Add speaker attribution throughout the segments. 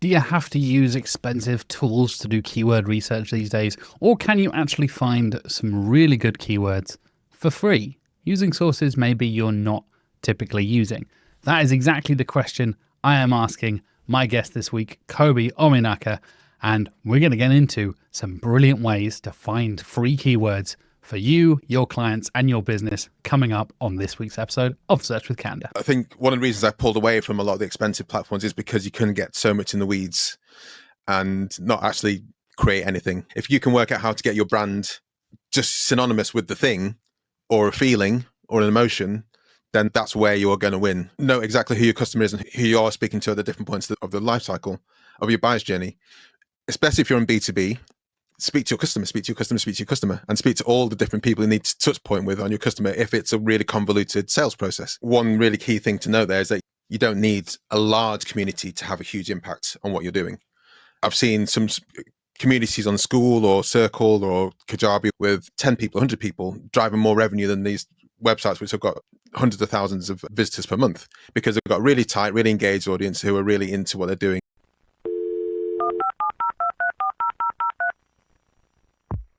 Speaker 1: Do you have to use expensive tools to do keyword research these days? Or can you actually find some really good keywords for free using sources maybe you're not typically using? That is exactly the question I am asking my guest this week, Kobi Omenaka, and we're going to get into some brilliant ways to find free keywords for you, your clients, and your business coming up on this week's episode of Search with Candour.
Speaker 2: I think one of the reasons I pulled away from a lot of the expensive platforms is because you couldn't get so much in the weeds and not actually create anything. If you can work out how to get your brand just synonymous with the thing or a feeling or an emotion, then that's where you're going to win. Know exactly who your customer is and who you are speaking to at the different points of the life cycle of your buyer's journey. Especially if you're in B2B, speak to your customer, and speak to all the different people you need to touch point with on your customer if it's a really convoluted sales process. One really key thing to know there is that you don't need a large community to have a huge impact on what you're doing. I've seen some communities on School or Circle or Kajabi with 10 people, 100 people driving more revenue than these websites which have got hundreds of thousands of visitors per month because they've got a really tight, really engaged audience who are really into what they're doing.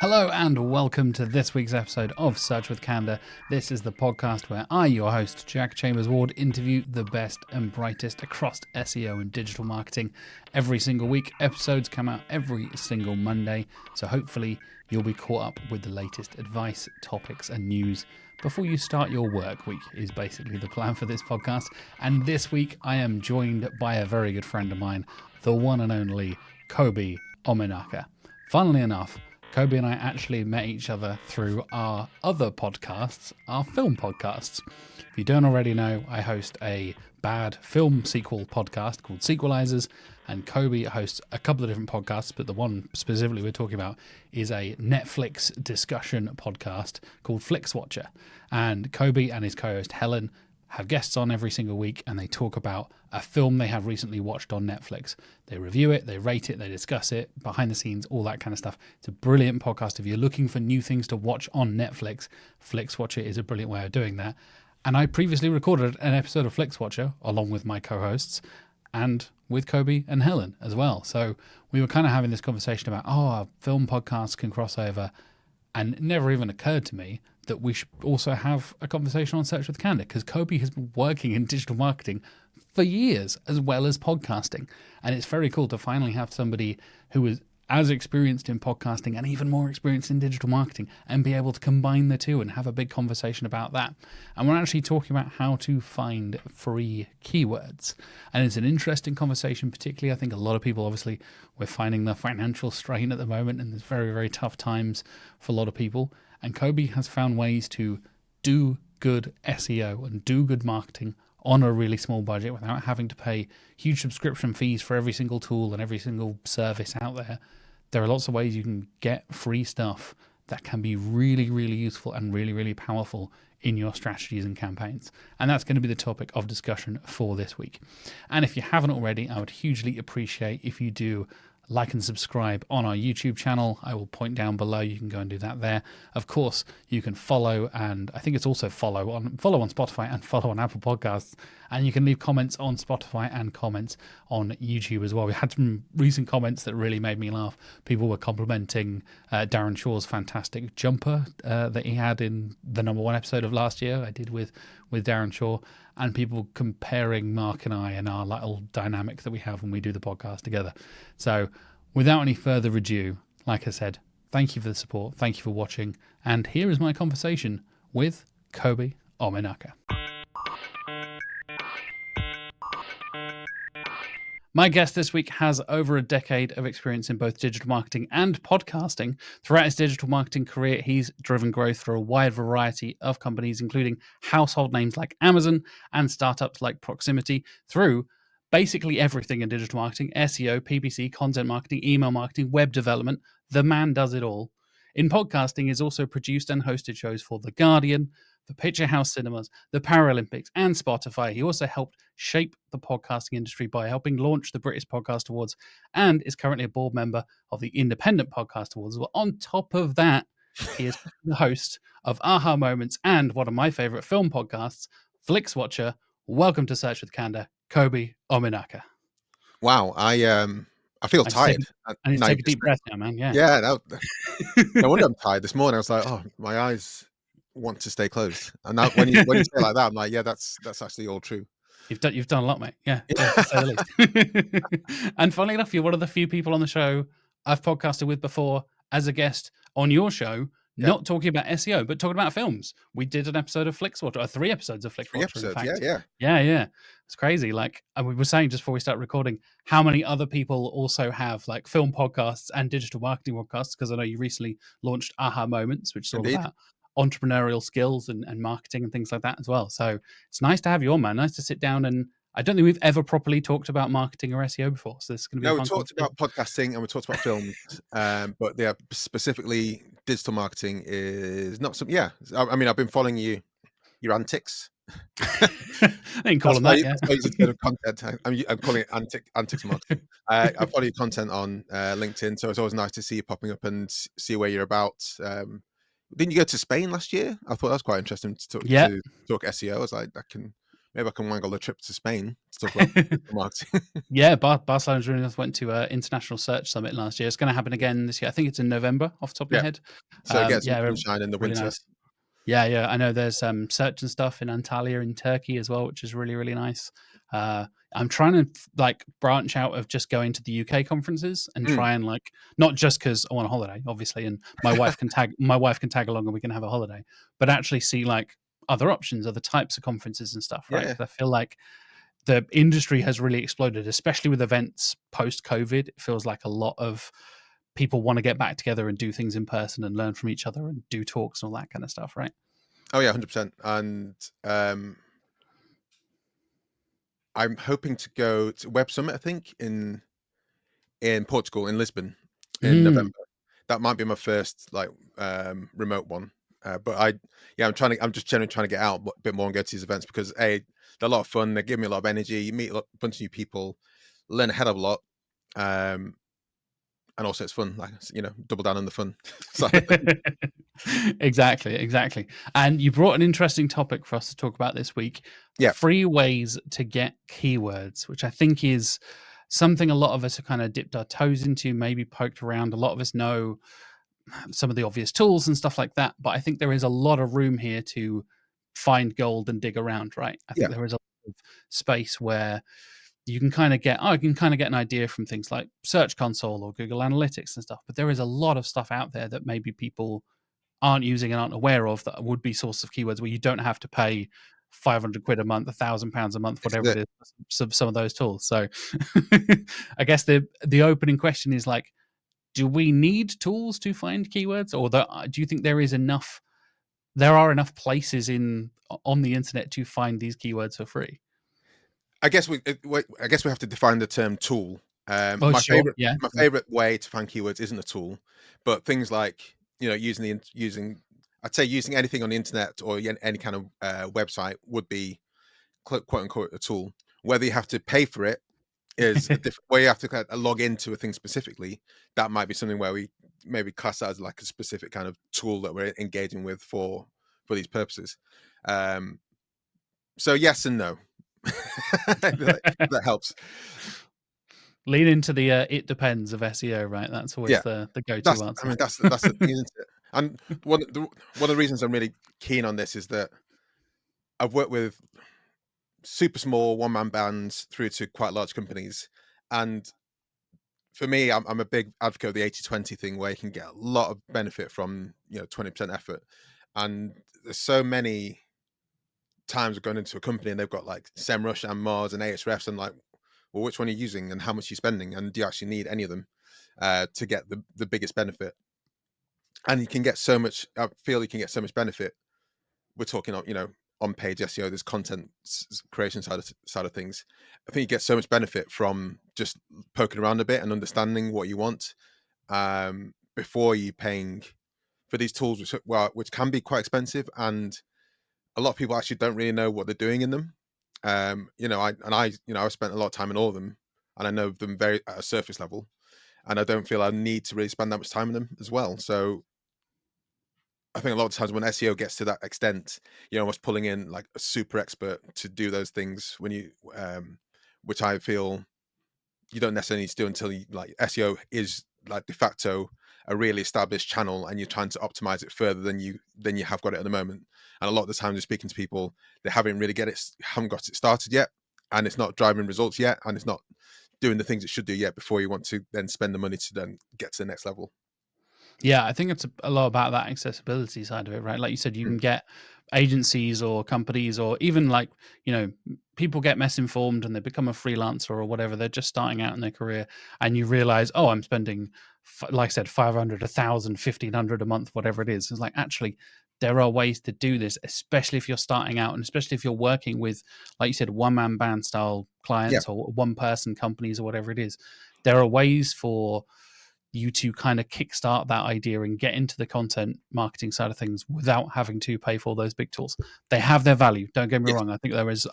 Speaker 1: Hello and welcome to this week's episode of Search with Candour. This is the podcast where I, your host, Jack Chambers-Ward, interview the best and brightest across SEO and digital marketing every single week. Episodes come out every single Monday, so hopefully you'll be caught up with the latest advice, topics and news before you start your work week is basically the plan for this podcast. And this week I am joined by a very good friend of mine, the one and only Kobi Omenaka. Funnily enough, Kobi and I actually met each other through our other podcasts, our film podcasts. If you don't already know, I host a bad film sequel podcast called Sequelizers, and Kobi hosts a couple of different podcasts, but the one specifically we're talking about is a Netflix discussion podcast called FlixWatcher. And Kobi and his co-host Helen have guests on every single week, and they talk about a film they have recently watched on Netflix. They review it, they rate it, they discuss it, behind the scenes, all that kind of stuff. It's a brilliant podcast. If you're looking for new things to watch on Netflix, FlixWatcher is a brilliant way of doing that. And I previously recorded an episode of FlixWatcher along with my co-hosts and with Kobi and Helen as well. So we were kind of having this conversation about, our film podcasts can cross over, and it never even occurred to me that we should also have a conversation on Search with Candour, because Kobi has been working in digital marketing for years as well as podcasting. And it's very cool to finally have somebody who is as experienced in podcasting and even more experienced in digital marketing and be able to combine the two and have a big conversation about that. And we're actually talking about how to find free keywords. And it's an interesting conversation, particularly I think a lot of people, obviously, we're finding the financial strain at the moment and there's very, very tough times for a lot of people. And Kobi has found ways to do good SEO and do good marketing on a really small budget without having to pay huge subscription fees for every single tool and every single service out there. There are lots of ways you can get free stuff that can be really, really useful and really, really powerful in your strategies and campaigns. And that's going to be the topic of discussion for this week. And if you haven't already, I would hugely appreciate if you do like and subscribe on our YouTube channel. I will point down below. You can go and do that there. Of course, you can follow, and I think it's also follow on Spotify and follow on Apple Podcasts. And you can leave comments on Spotify and comments on YouTube as well. We had some recent comments that really made me laugh. People were complimenting Darren Shaw's fantastic jumper that he had in the #1 episode of last year I did with Darren Shaw, and people comparing Mark and I and our little dynamic that we have when we do the podcast together. So without any further ado, like I said, thank you for the support, thank you for watching, and here is my conversation with Kobi Omenaka. My guest this week has over a decade of experience in both digital marketing and podcasting. Throughout his digital marketing career, he's driven growth for a wide variety of companies, including household names like Amazon and startups like Proximity, through basically everything in digital marketing: SEO, PPC, content marketing, email marketing, web development. The man does it all. In podcasting, he's also produced and hosted shows for The Guardian, the Picture House Cinemas, the Paralympics, and Spotify. He also helped shape the podcasting industry by helping launch the British Podcast Awards and is currently a board member of the Independent Podcast Awards. Well, on top of that, he is the host of Aha Moments and one of my favorite film podcasts, FlixWatcher. Welcome to Search with Candour, Kobi Omenaka.
Speaker 2: Wow, I feel tired.
Speaker 1: I need to
Speaker 2: Now you
Speaker 1: take a
Speaker 2: just
Speaker 1: deep breath now, man. Yeah.
Speaker 2: yeah, no wonder I'm tired this morning. I was like, oh, my eyes want to stay closed. And now when you say it like that, I'm like, yeah, that's actually all true.
Speaker 1: You've done a lot, mate. Yeah,
Speaker 2: Yeah,
Speaker 1: to say the least. And funnily enough, you're one of the few people on the show I've podcasted with before as a guest on your show,
Speaker 2: yeah,
Speaker 1: not talking about SEO, but talking about films. We did an episode of Flixwatcher, or 3 episodes of
Speaker 2: 3
Speaker 1: Flixwatcher, in
Speaker 2: episodes. Yeah,
Speaker 1: fact.
Speaker 2: yeah.
Speaker 1: Yeah, yeah. It's crazy. Like we were saying just before we start recording, how many other people also have like film podcasts and digital marketing podcasts? Because I know you recently launched Aha Moments, which is all
Speaker 2: Indeed.
Speaker 1: about entrepreneurial skills and marketing and things like that as well. So it's nice to have you on, man. Nice to sit down, and I don't think we've ever properly talked about marketing or SEO before, so this is going to be a
Speaker 2: No, we
Speaker 1: fun
Speaker 2: talked about
Speaker 1: conversation.
Speaker 2: podcasting and we talked about films, but yeah, specifically digital marketing is not some. Yeah, I mean, I've been following your antics.
Speaker 1: I can call them that, yeah.
Speaker 2: That's why you use instead of content. I'm calling it antics marketing. I follow your content on LinkedIn, so it's always nice to see you popping up and see where you're about. Didn't you go to Spain last year? I thought that was quite interesting
Speaker 1: Yeah.
Speaker 2: to talk SEO. I was like, maybe I can wangle a trip to Spain to talk about digital marketing.
Speaker 1: Yeah, Barcelona's really nice. Went to International Search Summit last year. It's going to happen again this year. I think it's in November, off the top of my
Speaker 2: Yeah,
Speaker 1: head.
Speaker 2: so get some
Speaker 1: Yeah,
Speaker 2: sunshine in the
Speaker 1: really
Speaker 2: winter.
Speaker 1: nice. Yeah, yeah. I know there's search and stuff in Antalya in Turkey as well, which is really, really nice. I'm trying to like branch out of just going to the UK conferences and
Speaker 2: Mm,
Speaker 1: try and like not just because I want a holiday, obviously, and my wife can tag along and we can have a holiday, but actually see like other options, other types of conferences and stuff, right?
Speaker 2: yeah.
Speaker 1: 'Cause I feel like the industry has really exploded, especially with events post COVID. It feels like a lot of people want to get back together and do things in person and learn from each other and do talks and all that kind of stuff, right?
Speaker 2: Oh yeah, 100%. And I'm hoping to go to Web Summit, I think, in Portugal, in Lisbon, in
Speaker 1: Mm.
Speaker 2: November. That might be my first like remote one. But I'm just generally trying to get out a bit more and go to these events because they're a lot of fun. They give me a lot of energy. You meet a bunch of new people, learn a hell of a lot, um, and also it's fun. Like double down on the fun side of things.
Speaker 1: Exactly, exactly. And you brought an interesting topic for us to talk about this week:
Speaker 2: Yeah,
Speaker 1: free ways to get keywords, which I think is something a lot of us have kind of dipped our toes into, maybe poked around. A lot of us know some of the obvious tools and stuff like that, but I think there is a lot of room here to find gold and dig around, right? I
Speaker 2: yeah.
Speaker 1: think there is a lot of space where you can kind of get, an idea from things like Search Console or Google Analytics and stuff, but there is a lot of stuff out there that maybe people aren't using and aren't aware of that would be source of keywords where you don't have to pay 500 quid a month, £1,000 a month,
Speaker 2: This is
Speaker 1: whatever it
Speaker 2: it.
Speaker 1: is, some of those tools. So I guess the opening question is like, do we need tools to find keywords, or do you think there are enough places on the internet to find these keywords for free?
Speaker 2: I guess we have to define the term tool.
Speaker 1: Oh, sure. Yeah.
Speaker 2: My favorite way to find keywords isn't a tool, but things like I'd say using anything on the internet or any kind of website would be quote unquote a tool. Whether you have to pay for it is a different. Where you have to kind of log into a thing specifically, that might be something where we maybe class that as like a specific kind of tool that we're engaging with for these purposes. So yes and no. That helps.
Speaker 1: Lean into the it depends of SEO, right? That's always
Speaker 2: Yeah,
Speaker 1: the go-to answer.
Speaker 2: that's the thing, isn't it? And one of the reasons I'm really keen on this is that I've worked with super small one-man bands through to quite large companies, and for me, I'm a big advocate of the 80-20 thing, where you can get a lot of benefit from 20% effort. And there's so many times I've gone into a company and they've got like SEMrush and Mars and Ahrefs, and like, well, which one are you using and how much are you spending, and do you actually need any of them to get the biggest benefit? And you can get so much. I feel you can get so much benefit. We're talking on page SEO. There's content creation side of things. I think you get so much benefit from just poking around a bit and understanding what you want before you paying for these tools, which can be quite expensive, and a lot of people actually don't really know what they're doing in them. I've spent a lot of time in all of them, and I know them very at a surface level, and I don't feel I need to really spend that much time in them as well. So I think a lot of times when SEO gets to that extent, you're almost pulling in like a super expert to do those things which I feel you don't necessarily need to do until like SEO is like de facto a really established channel, and you're trying to optimize it further than you have got it at the moment. And a lot of the time, you're speaking to people, they haven't got it started yet, and it's not driving results yet, and it's not doing the things it should do yet before you want to then spend the money to then get to the next level.
Speaker 1: Yeah, I think it's a lot about that accessibility side of it, right? Like you said, you
Speaker 2: Mm.
Speaker 1: can get agencies or companies, or even like, people get misinformed and they become a freelancer or whatever. They're just starting out in their career, and you realize, oh, I'm spending, like I said, 500, 1,000, 1,500 a month, whatever it is. It's like, actually, there are ways to do this, especially if you're starting out, and especially if you're working with, like you said, one man band style
Speaker 2: Yeah.
Speaker 1: clients or one person companies or whatever it is. There are ways for you to kind of kickstart that idea and get into the content marketing side of things without having to pay for those big tools. They have their value. Don't get me
Speaker 2: Yes.
Speaker 1: wrong. I think there is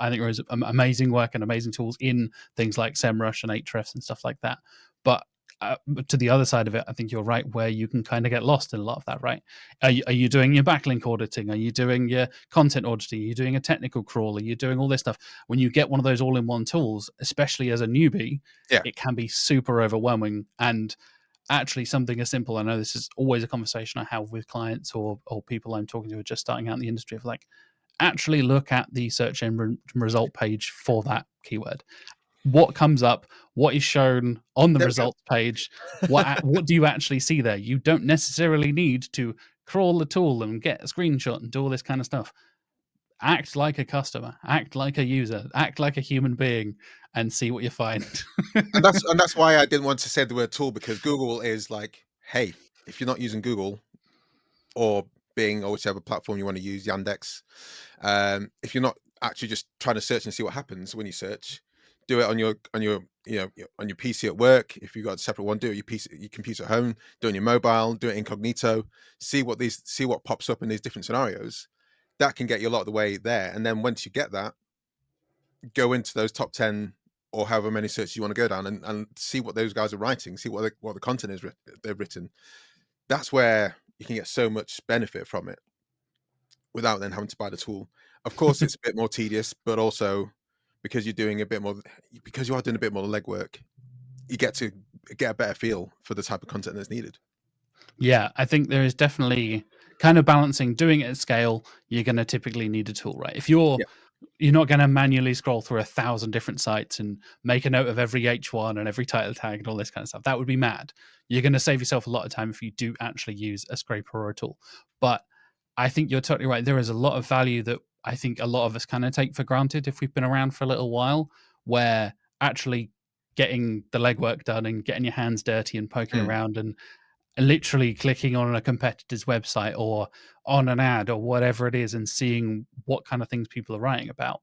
Speaker 1: amazing work and amazing tools in things like SEMrush and Ahrefs and stuff like that. But to the other side of it, I think you're right, where you can kind of get lost in a lot of that, right? Are you doing your backlink auditing? Are you doing your content auditing? Are you doing a technical crawl? Are you doing all this stuff? When you get one of those all-in-one tools, especially as a newbie,
Speaker 2: Yeah.
Speaker 1: it can be super overwhelming. And actually, something as simple, I know this is always a conversation I have with clients or people I'm talking to who are just starting out in the industry, of like, actually look at the search engine result page for that keyword. What comes up? What is shown on the
Speaker 2: There we
Speaker 1: results page?
Speaker 2: go.
Speaker 1: What do you actually see there? You don't necessarily need to crawl the tool and get a screenshot and do all this kind of stuff. Act like a customer, act like a user, act like a human being, and see what you find.
Speaker 2: And that's why I didn't want to say the word tool, because Google is like, hey, if you're not using Google or Bing or whichever platform you want to use, Yandex, if you're not actually just trying to search and see what happens when you search, do it on your PC at work. If you've got a separate one, do it on your computer at home, do it on your mobile, do it incognito, see what pops up in these different scenarios. That can get you a lot of the way there. And then once you get that, go into those top 10 or however many searches you want to go down, and see what those guys are writing, see what the content is they've written. That's where you can get so much benefit from it without then having to buy the tool. Of course, it's a bit more tedious, but also because you're doing a bit more, because you are doing a bit more legwork, you get to get a better feel for the type of content that's needed.
Speaker 1: Yeah, I think there is definitely kind of balancing. Doing it at scale, you're going to typically need a tool, right? If
Speaker 2: Yeah.
Speaker 1: you're not going to manually scroll through 1,000 different sites and make a note of every H1 and every title tag and all this kind of stuff. That would be mad. You're going to save yourself a lot of time if you do actually use a scraper or a tool. But I think you're totally right. There is a lot of value that I think a lot of us kind of take for granted if we've been around for a little while, where actually getting the legwork done and getting your hands dirty and poking
Speaker 2: Mm.
Speaker 1: around and literally clicking on a competitor's website or on an ad or whatever it is and seeing what kind of things people are writing about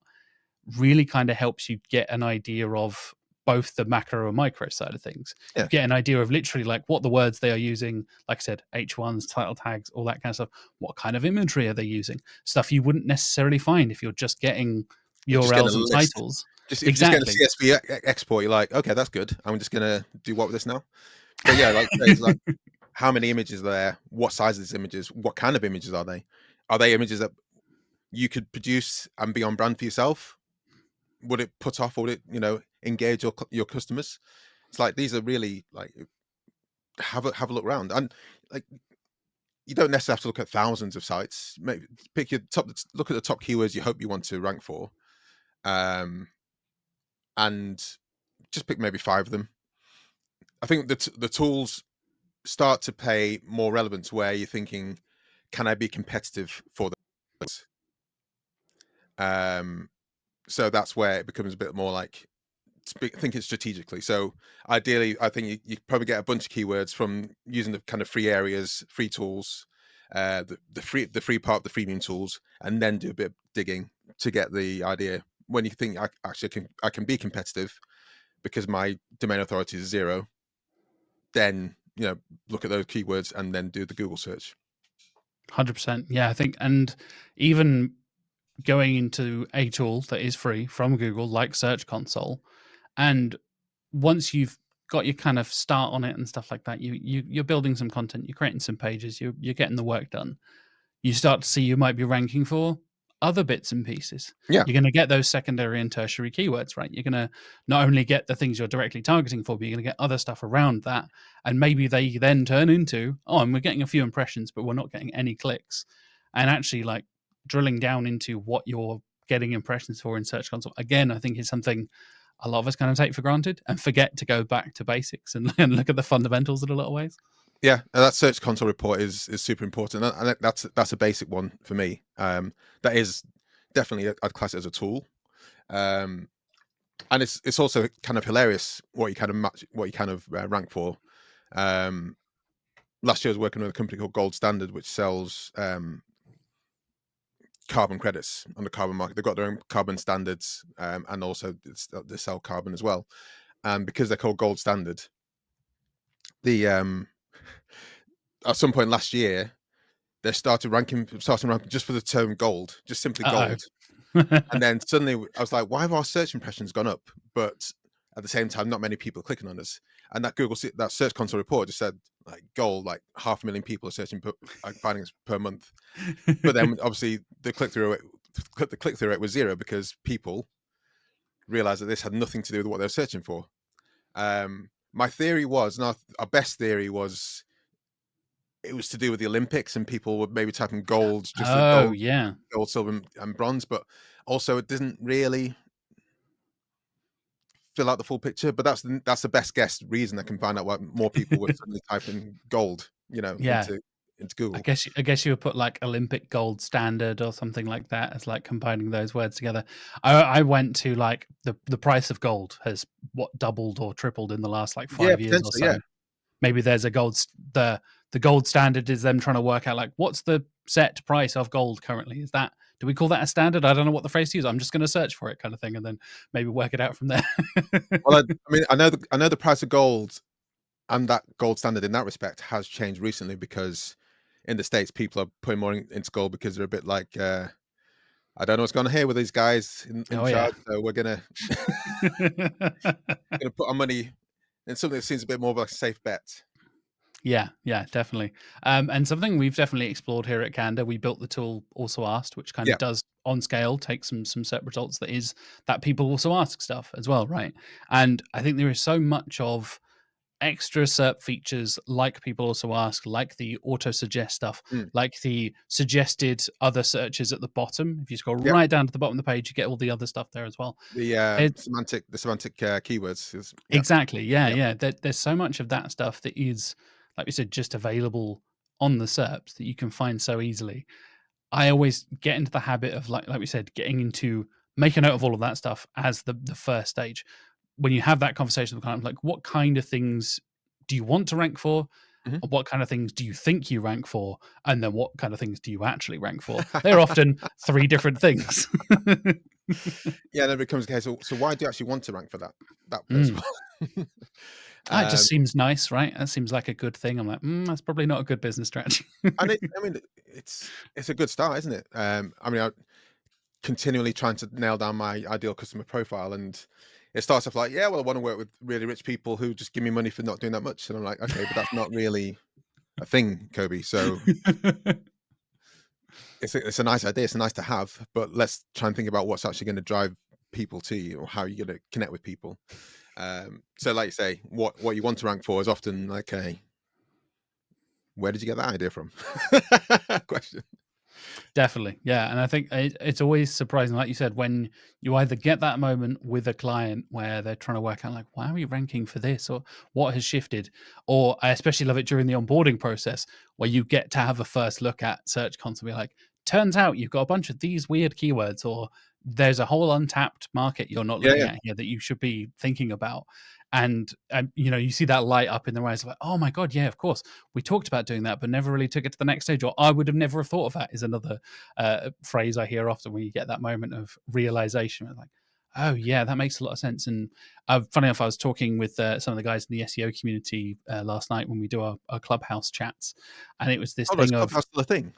Speaker 1: really kind of helps you get an idea of both the macro and micro side of things.
Speaker 2: Yeah.
Speaker 1: You get an idea of literally like what the words they are using, like I said, H1s, title tags, all that kind of stuff. What kind of imagery are they using? Stuff you wouldn't necessarily find if you're just getting
Speaker 2: You're just getting a
Speaker 1: URLs and
Speaker 2: list.
Speaker 1: titles.
Speaker 2: Just if you're just getting
Speaker 1: Exactly.
Speaker 2: a CSV export, you're like, okay, that's good. I'm just gonna do what with this now. But yeah, like you say, it's like, how many images are there? What size are these images? What kind of images are they? Are they images that you could produce and be on brand for yourself? Would it put off, or would it engage your customers? It's like, these are really like, have a look around, and like, you don't necessarily have to look at thousands of sites. Maybe look at the top keywords you hope you want to rank for, um, and just pick maybe 5 of them. I think the tools start to pay more relevance where you're thinking, can I be competitive for those? So that's where it becomes a bit more like thinking strategically. So ideally, I think you probably get a bunch of keywords from using the kind of free areas, free tools, the free part of the freemium tools, and then do a bit of digging to get the idea. When you think, I can be competitive because my domain authority is 0, then look at those keywords and then do the Google search.
Speaker 1: 100%. Yeah, I think, and even going into a tool that is free from Google, like Search Console, and once you've got your kind of start on it and stuff like that, you're building some content, you're creating some pages, you're getting the work done. You start to see you might be ranking for other bits and pieces.
Speaker 2: Yeah.
Speaker 1: You're going to get those secondary and tertiary keywords, right? You're going to not only get the things you're directly targeting for, but you're going to get other stuff around that. And maybe they then turn into, oh, and we're getting a few impressions, but we're not getting any clicks. And actually, like, drilling down into what you're getting impressions for in Search Console, again, I think is something a lot of us kind of take for granted and forget to go back to basics and look at the fundamentals in a lot of ways.
Speaker 2: Yeah, and that Search Console report is super important, and that's a basic one for me. That is definitely I'd class it as a tool, and it's also kind of hilarious what you kind of rank for. Last year I was working with a company called Gold Standard, which sells carbon credits on the carbon market. They've got their own carbon standards, and also they sell carbon as well. And because they're called Gold Standard, the at some point last year they started ranking just for the term gold, just simply gold. And then suddenly I was like, why have our search impressions gone up? But at the same time, not many people are clicking on us. And that Search Console report just said like gold, like 500,000 people are searching finding us per month. But then obviously the click-through rate was zero because people realized that this had nothing to do with what they were searching for. My theory was, and our best theory was, it was to do with the Olympics and people were maybe typing gold, just for gold,
Speaker 1: Yeah.
Speaker 2: gold, silver, and bronze, but also it didn't really fill out the full picture. But that's the best guess reason I can find out why more people were suddenly typing gold,
Speaker 1: Yeah.
Speaker 2: into Google.
Speaker 1: I guess you would put like Olympic gold standard or something like that as like combining those words together. I went to like the price of gold has doubled or tripled in the last like 5 years or
Speaker 2: Potentially,
Speaker 1: so. Maybe there's the gold standard is them trying to work out like what's the set price of gold currently. Is that, do we call that a standard? I don't know what the phrase to use. I'm just going to search for it, kind of thing, and then maybe work it out from there.
Speaker 2: Well, I mean, I know the price of gold and that gold standard in that respect has changed recently because in the States people are putting more into gold because they're a bit like, I don't know what's going on here with these guys in
Speaker 1: Oh yeah.
Speaker 2: charge, so we're gonna put our money in something that seems a bit more of a safe bet.
Speaker 1: Yeah, definitely. And something we've definitely explored here at Candour, we built the tool Also Asked, which kind
Speaker 2: Yeah.
Speaker 1: of does on scale take some set results that people also ask stuff as well, right? And I think there is so much of extra SERP features like people also ask, like the auto suggest stuff,
Speaker 2: Mm.
Speaker 1: like the suggested other searches at the bottom. If you scroll
Speaker 2: Yeah.
Speaker 1: right down to the bottom of the page, you get all the other stuff there as well.
Speaker 2: The semantic keywords is
Speaker 1: Exactly.
Speaker 2: yeah.
Speaker 1: Yeah. There's so much of that stuff that is, like we said, just available on the SERPs that you can find so easily. I always get into the habit of like we said, getting into make a note of all of that stuff as the first stage. When you have that conversation with the client, like what kind of things do you want to rank for?
Speaker 2: Mhm.
Speaker 1: Or what kind of things do you think you rank for? And then what kind of things do you actually rank for? They're often three different things.
Speaker 2: Yeah, then it becomes a case of, so why do you actually want to rank for that first
Speaker 1: Mm.
Speaker 2: one?
Speaker 1: It just seems nice, right? That seems like a good thing. I'm like, that's probably not a good business strategy.
Speaker 2: And I mean, it's a good start, isn't it? I mean, I'm continually trying to nail down my ideal customer profile, and it starts off like, yeah, well, I want to work with really rich people who just give me money for not doing that much, and I'm like, okay, but that's not really a thing, Kobe. So it's a nice idea, it's a nice to have, but let's try and think about what's actually going to drive people to you, or how you're going to connect with people. So, like you say, what you want to rank for is often like a, where did you get that idea from? Question.
Speaker 1: Definitely. Yeah. And I think it's always surprising, like you said, when you either get that moment with a client where they're trying to work out, like, why are we ranking for this? Or what has shifted? Or I especially love it during the onboarding process where you get to have a first look at Search Console and be like, turns out you've got a bunch of these weird keywords, or there's a whole untapped market you're not looking
Speaker 2: Yeah,
Speaker 1: at here that you should be thinking about. And, you see that light up in their eyes, like, oh my God, yeah, of course. We talked about doing that, but never really took it to the next stage. Or I would have never have thought of that, is another phrase I hear often when you get that moment of realization. Like, oh yeah, that makes a lot of sense. And funny enough, I was talking with some of the guys in the SEO community last night when we do our clubhouse chats, and it was this
Speaker 2: oh, is
Speaker 1: thing of
Speaker 2: Clubhouse still a thing?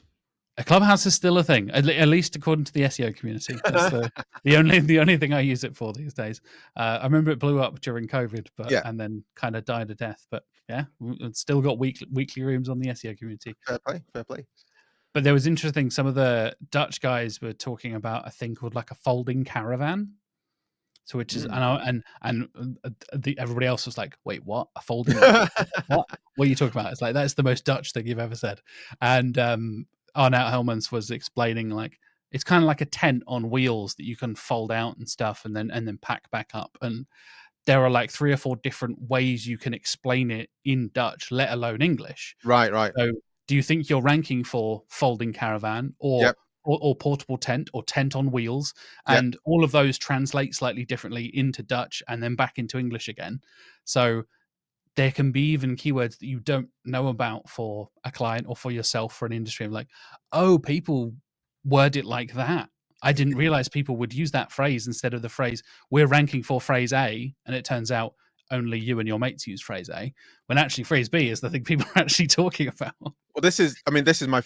Speaker 1: a clubhouse is still a thing, at least according to the SEO community. That's the only thing I use it for these days. I remember it blew up during COVID,
Speaker 2: Yeah,
Speaker 1: and then kind of died a death. But yeah, it's still got weekly rooms on the SEO community.
Speaker 2: fair play, fair play.
Speaker 1: But there was interesting. Some of the Dutch guys were talking about a thing called like a folding caravan. So which is
Speaker 2: Mm.
Speaker 1: everybody else was like, wait, what? A folding what? What are you talking about? It's like that's the most Dutch thing you've ever said. And Arnout Helmans was explaining like it's kind of like a tent on wheels that you can fold out and stuff, and then pack back up. And there are like 3 or 4 different ways you can explain it in Dutch, let alone English.
Speaker 2: Right, right.
Speaker 1: So do you think you're ranking for folding caravan or
Speaker 2: Yep,
Speaker 1: portable tent or tent on wheels?
Speaker 2: yep.
Speaker 1: And all of those translate slightly differently into Dutch and then back into English again. So there can be even keywords that you don't know about for a client or for yourself for an industry. I'm like, oh, people word it like that. I didn't realize people would use that phrase instead of the phrase, we're ranking for phrase A. And it turns out only you and your mates use phrase A, when actually phrase B is the thing people are actually talking about.
Speaker 2: Well, this is my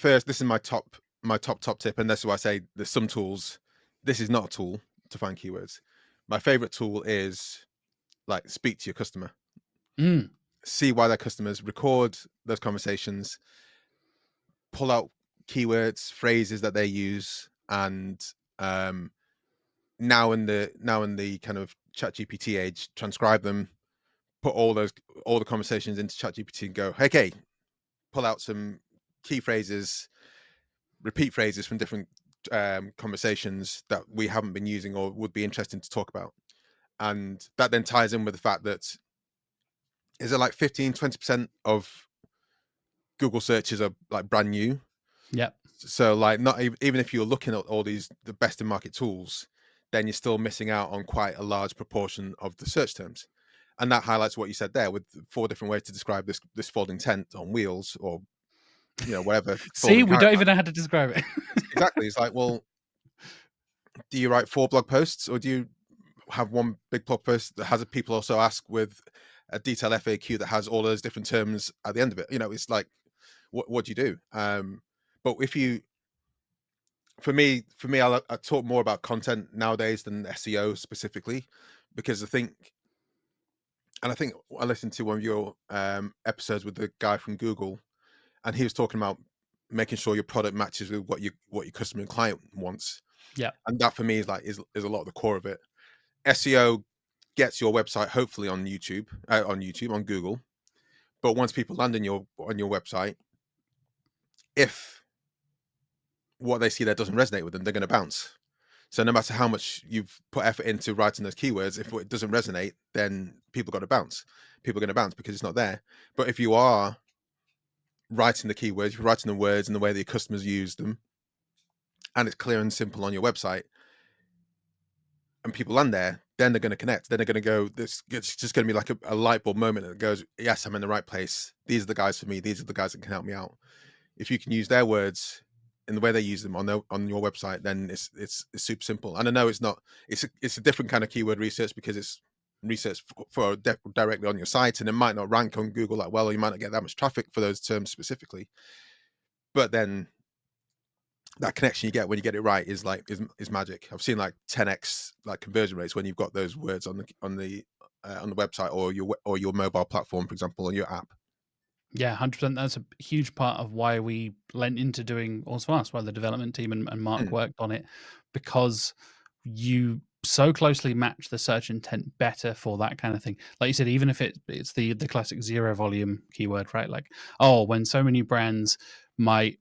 Speaker 2: top tip, and that's why I say there's some tools. This is not a tool to find keywords. My favorite tool is like speak to your customer,
Speaker 1: Mm,
Speaker 2: see why their customers, record those conversations, pull out keywords, phrases that they use, and now in the kind of ChatGPT age, transcribe them, put all the conversations into ChatGPT, and go, okay, pull out some key phrases, repeat phrases from different conversations that we haven't been using or would be interesting to talk about. And that then ties in with the fact that is it like 15-20% of Google searches are like brand new.
Speaker 1: yep.
Speaker 2: So like not even if you're looking at all these the best in market tools, then you're still missing out on quite a large proportion of the search terms. And that highlights what you said there with 4 different ways to describe this folding tent on wheels, or whatever
Speaker 1: See,
Speaker 2: folding
Speaker 1: we don't even
Speaker 2: caravan.
Speaker 1: know how to describe it.
Speaker 2: Exactly. It's like, well, do you write 4 blog posts, or do you have one big blog post that has people also ask with a detailed FAQ that has all those different terms at the end of it? It's like, what do you do? But if you, for me, I talk more about content nowadays than SEO specifically, because I think I listened to one of your episodes with the guy from Google, and he was talking about making sure your product matches with what your customer and client wants.
Speaker 1: Yeah.
Speaker 2: And that for me is a lot of the core of it. SEO gets your website hopefully on YouTube, on Google. But once people land on your website, if what they see there doesn't resonate with them, they're going to bounce. So no matter how much you've put effort into writing those keywords, if it doesn't resonate, then people got to bounce. People are going to bounce because it's not there. But if you are writing the keywords, you're writing the words in the way that your customers use them, and it's clear and simple on your website, and people land there, then they're going to connect. Then they're going to go, it's just going to be like a light bulb moment that goes, yes, I'm in the right place. These are the guys for me. These are the guys that can help me out. If you can use their words in the way they use them on your website, then it's super simple. And I know it's not, it's a different kind of keyword research, because it's research for directly on your site, and it might not rank on Google that well, or you might not get that much traffic for those terms specifically. But then that connection you get when you get it right is magic. I've seen like 10x like conversion rates when you've got those words on the website or your mobile platform, for example, or your app.
Speaker 1: Yeah, 100%. That's a huge part of why we lent into doing also us, why the development team and Mark
Speaker 2: Mm.
Speaker 1: worked on it, because you so closely match the search intent better for that kind of thing. Like you said, even if it's the classic zero volume keyword, right? Like, oh, when so many brands might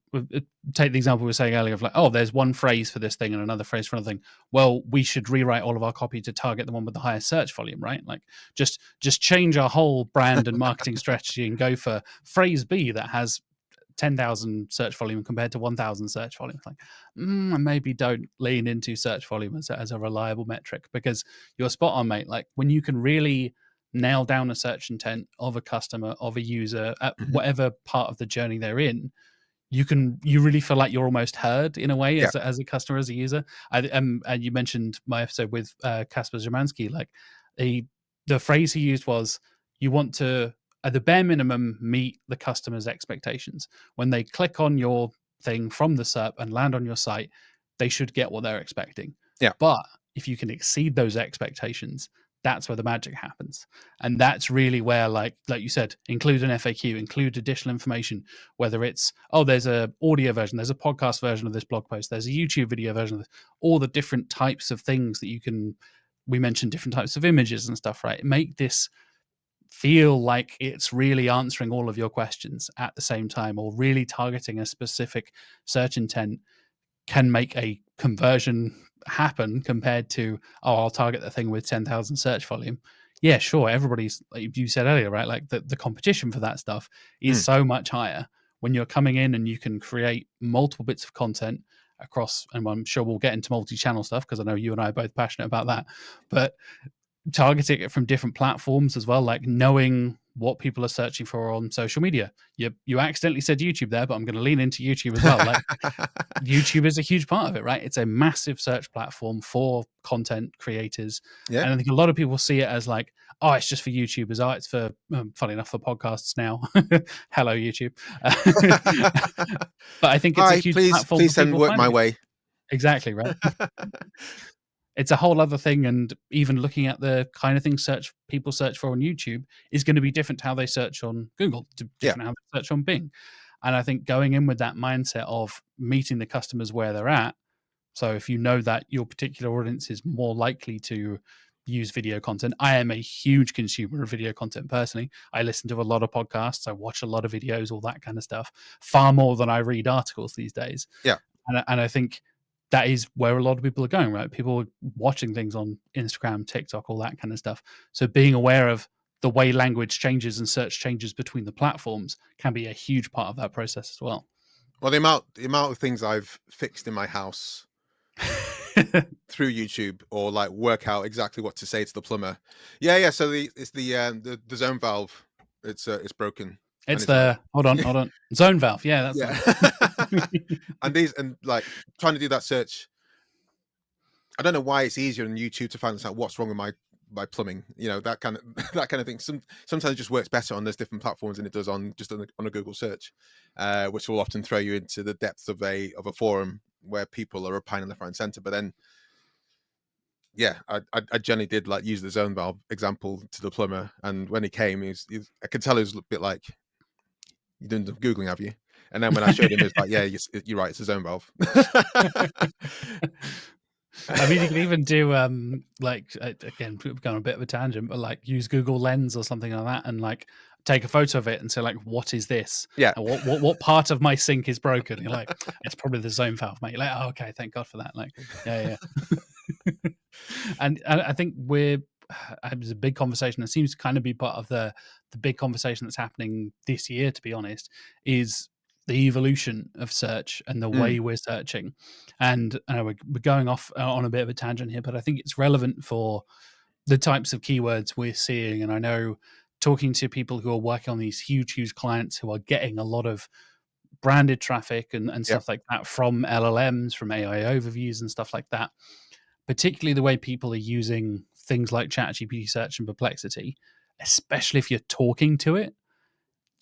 Speaker 1: take the example we were saying earlier of like, oh, there's one phrase for this thing and another phrase for another thing. Well, we should rewrite all of our copy to target the one with the highest search volume, right? Like just change our whole brand and marketing strategy and go for phrase B that has 10,000 search volume compared to 1,000 search volume. It's like, maybe don't lean into search volume as a reliable metric, because you're spot on, mate. Like when you can really nail down a search intent of a customer, of a user at
Speaker 2: Mhm.
Speaker 1: whatever part of the journey they're in, you really feel like you're almost heard in a way
Speaker 2: Yeah.
Speaker 1: as a customer, as a user. And you mentioned my episode with Kasper Zemansky. Like the phrase he used was, you want to at the bare minimum meet the customer's expectations. When they click on your thing from the SERP and land on your site, they should get what they're expecting.
Speaker 2: Yeah.
Speaker 1: But if you can exceed those expectations, that's where the magic happens. And that's really where, like you said, include an FAQ, include additional information, whether it's, oh, there's a audio version, there's a podcast version of this blog post, there's a YouTube video version of this, all the different types of things that you can, we mentioned different types of images and stuff, right? Make this feel like it's really answering all of your questions at the same time, or really targeting a specific search intent can make a conversion happen compared to, oh, I'll target the thing with 10,000 search volume. Yeah, sure. Everybody's, like you said earlier, right? Like the competition for that stuff is so much higher when you're coming in and you can create multiple bits of content across, and I'm sure we'll get into multi-channel stuff because I know you and I are both passionate about that, but targeting it from different platforms as well, like knowing what people are searching for on social media. You accidentally said YouTube there, but I'm going to lean into YouTube as well. Like YouTube is a huge part of it, right? It's a massive search platform for content creators.
Speaker 2: Yeah.
Speaker 1: And I think a lot of people see it as like, oh, it's just for YouTubers. Oh, it's for, funny enough, for podcasts now. Hello, YouTube. But I think it's a
Speaker 2: Hi,
Speaker 1: huge
Speaker 2: please
Speaker 1: platform for
Speaker 2: send
Speaker 1: people
Speaker 2: work my
Speaker 1: finding it.
Speaker 2: way.
Speaker 1: Exactly, right? It's a whole other thing. And even looking at the kind of things people search for on YouTube is going to be different to how they search on Google, different how they search on Bing. And I think going in with that mindset of meeting the customers where they're at. So if you know that your particular audience is more likely to use video content, I am a huge consumer of video content personally. I listen to a lot of podcasts, I watch a lot of videos, all that kind of stuff, far more than I read articles these days.
Speaker 2: Yeah.
Speaker 1: And I think that is where a lot of people are going, right? People are watching things on Instagram, TikTok, all that kind of stuff. So being aware of the way language changes and search changes between the platforms can be a huge part of that process as well.
Speaker 2: Well, the amount of things I've fixed in my house through YouTube, or like work out exactly what to say to the plumber. Yeah. So it's the zone valve. It's broken.
Speaker 1: It's
Speaker 2: the
Speaker 1: like, hold on, zone valve. Yeah, that's
Speaker 2: and like trying to do that search. I don't know why it's easier on YouTube to find out what's wrong with my plumbing. That kind of thing. Sometimes it just works better on those different platforms than it does on a Google search, which will often throw you into the depths of a forum where people are opining left, right, and center. But then, yeah, I generally did like use the zone valve example to the plumber, and when he came, I could tell he was a bit like, "You done Googling, have you?" And then when I showed him, it's like, "Yeah, you're right, it's a zone valve."
Speaker 1: I mean, you can even do like, again, going on a bit of a tangent, but like use Google Lens or something like that, and like take a photo of it and say like, "What is this?
Speaker 2: Yeah.
Speaker 1: And what part of my sink is broken?" You're like, "It's probably the zone valve, mate." You're like, "Oh, okay, thank God for that." Like, yeah. And I think it was a big conversation. It seems to kind of be part of the big conversation that's happening this year, to be honest, is the evolution of search and the way we're searching. And I know we're going off on a bit of a tangent here, but I think it's relevant for the types of keywords we're seeing. And I know talking to people who are working on these huge clients who are getting a lot of branded traffic and stuff like that from LLMs, from AI overviews and stuff like that, particularly the way people are using things like ChatGPT search and Perplexity, especially if you're talking to it,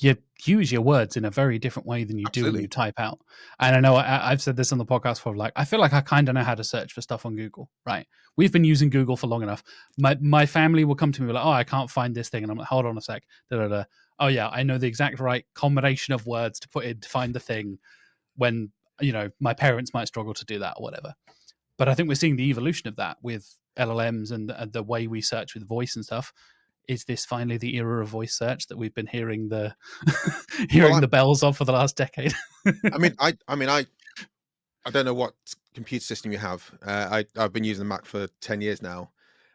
Speaker 1: you use your words in a very different way than you do when you type out. And I know I've said this on the podcast before, like, I feel like I kind of know how to search for stuff on Google, right? We've been using Google for long enough. My family will come to me like, oh, I can't find this thing. And I'm like, hold on a sec. Da-da-da. Oh yeah, I know the exact right combination of words to put in to find the thing, when, my parents might struggle to do that or whatever. But I think we're seeing the evolution of that with LLMs and the way we search with voice and stuff. Is this finally the era of voice search that we've been hearing the the bells of for the last decade?
Speaker 2: I don't know what computer system you have. I've been using the Mac for 10 years now,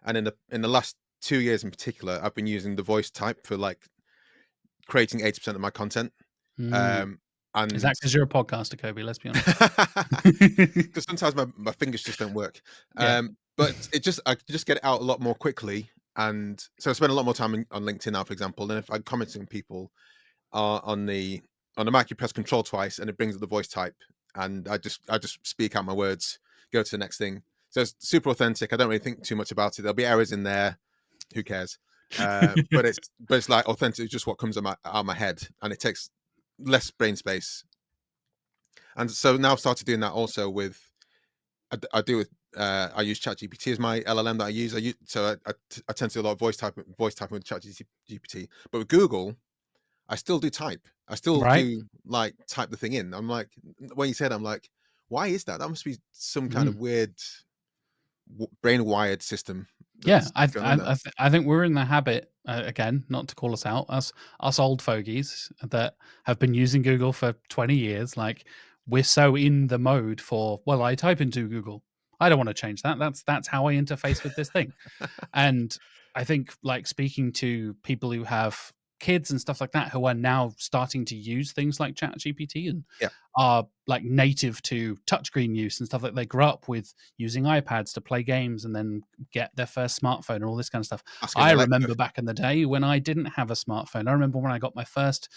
Speaker 2: and in the last 2 years in particular, I've been using the voice type for like creating 80% of my content. And
Speaker 1: is that because you're a podcaster, Kobi? Let's be honest.
Speaker 2: Because sometimes my fingers just don't work.
Speaker 1: Yeah.
Speaker 2: But I just get it out a lot more quickly. And so I spend a lot more time on LinkedIn now, for example. And if I'm commenting on people on the Mac, you press Control twice, and it brings up the voice type, and I just speak out my words, go to the next thing. So it's super authentic. I don't really think too much about it. There'll be errors in there. Who cares? But it's like authentic. It's just what comes out of my head, and it takes less brain space. And so now I've started doing that also with. I do with I use ChatGPT as my LLM that I use. I tend to do a lot of voice typing with ChatGPT. But with Google, I still do type. I still
Speaker 1: Right.
Speaker 2: do like type the thing in. I'm like, when you said, I'm like, why is that? That must be some kind of
Speaker 1: Mm.
Speaker 2: weird brain wired system
Speaker 1: Yeah,
Speaker 2: that's going on there.
Speaker 1: I think we're in the habit, again, not to call us out, us old fogies that have been using Google for 20 years. Like, we're so in the mode for, well, I type into Google. I don't want to change that. That's how I interface with this thing. And I think, like, speaking to people who have kids and stuff like that who are now starting to use things like ChatGPT and
Speaker 2: Yeah,
Speaker 1: are like native to touchscreen use and stuff, like they grew up with using iPads to play games and then get their first smartphone and all this kind of stuff.
Speaker 2: asking
Speaker 1: I
Speaker 2: Alexa.
Speaker 1: remember back in the day when I didn't have a smartphone. I remember when I got my first